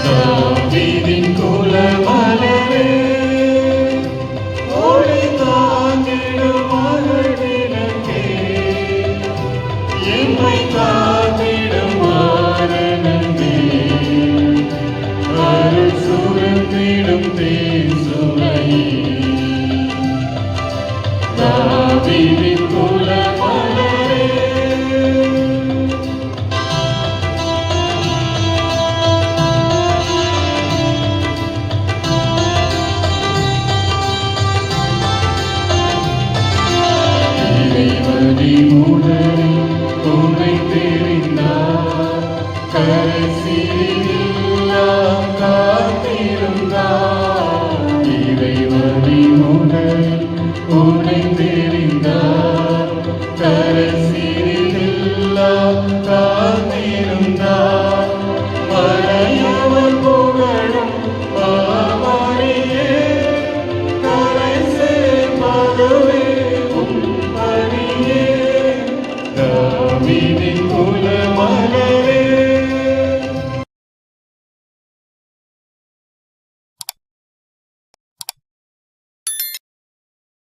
தாவீதின் குலமலரே, ஒளி தாங்கிடும் மகனினக்கே, எம்மை காத்திடும் மாரணமே, அருள் சுரந்திடும் தேன் சுவையே. தாவீதின் குலமலரே, இறைவனை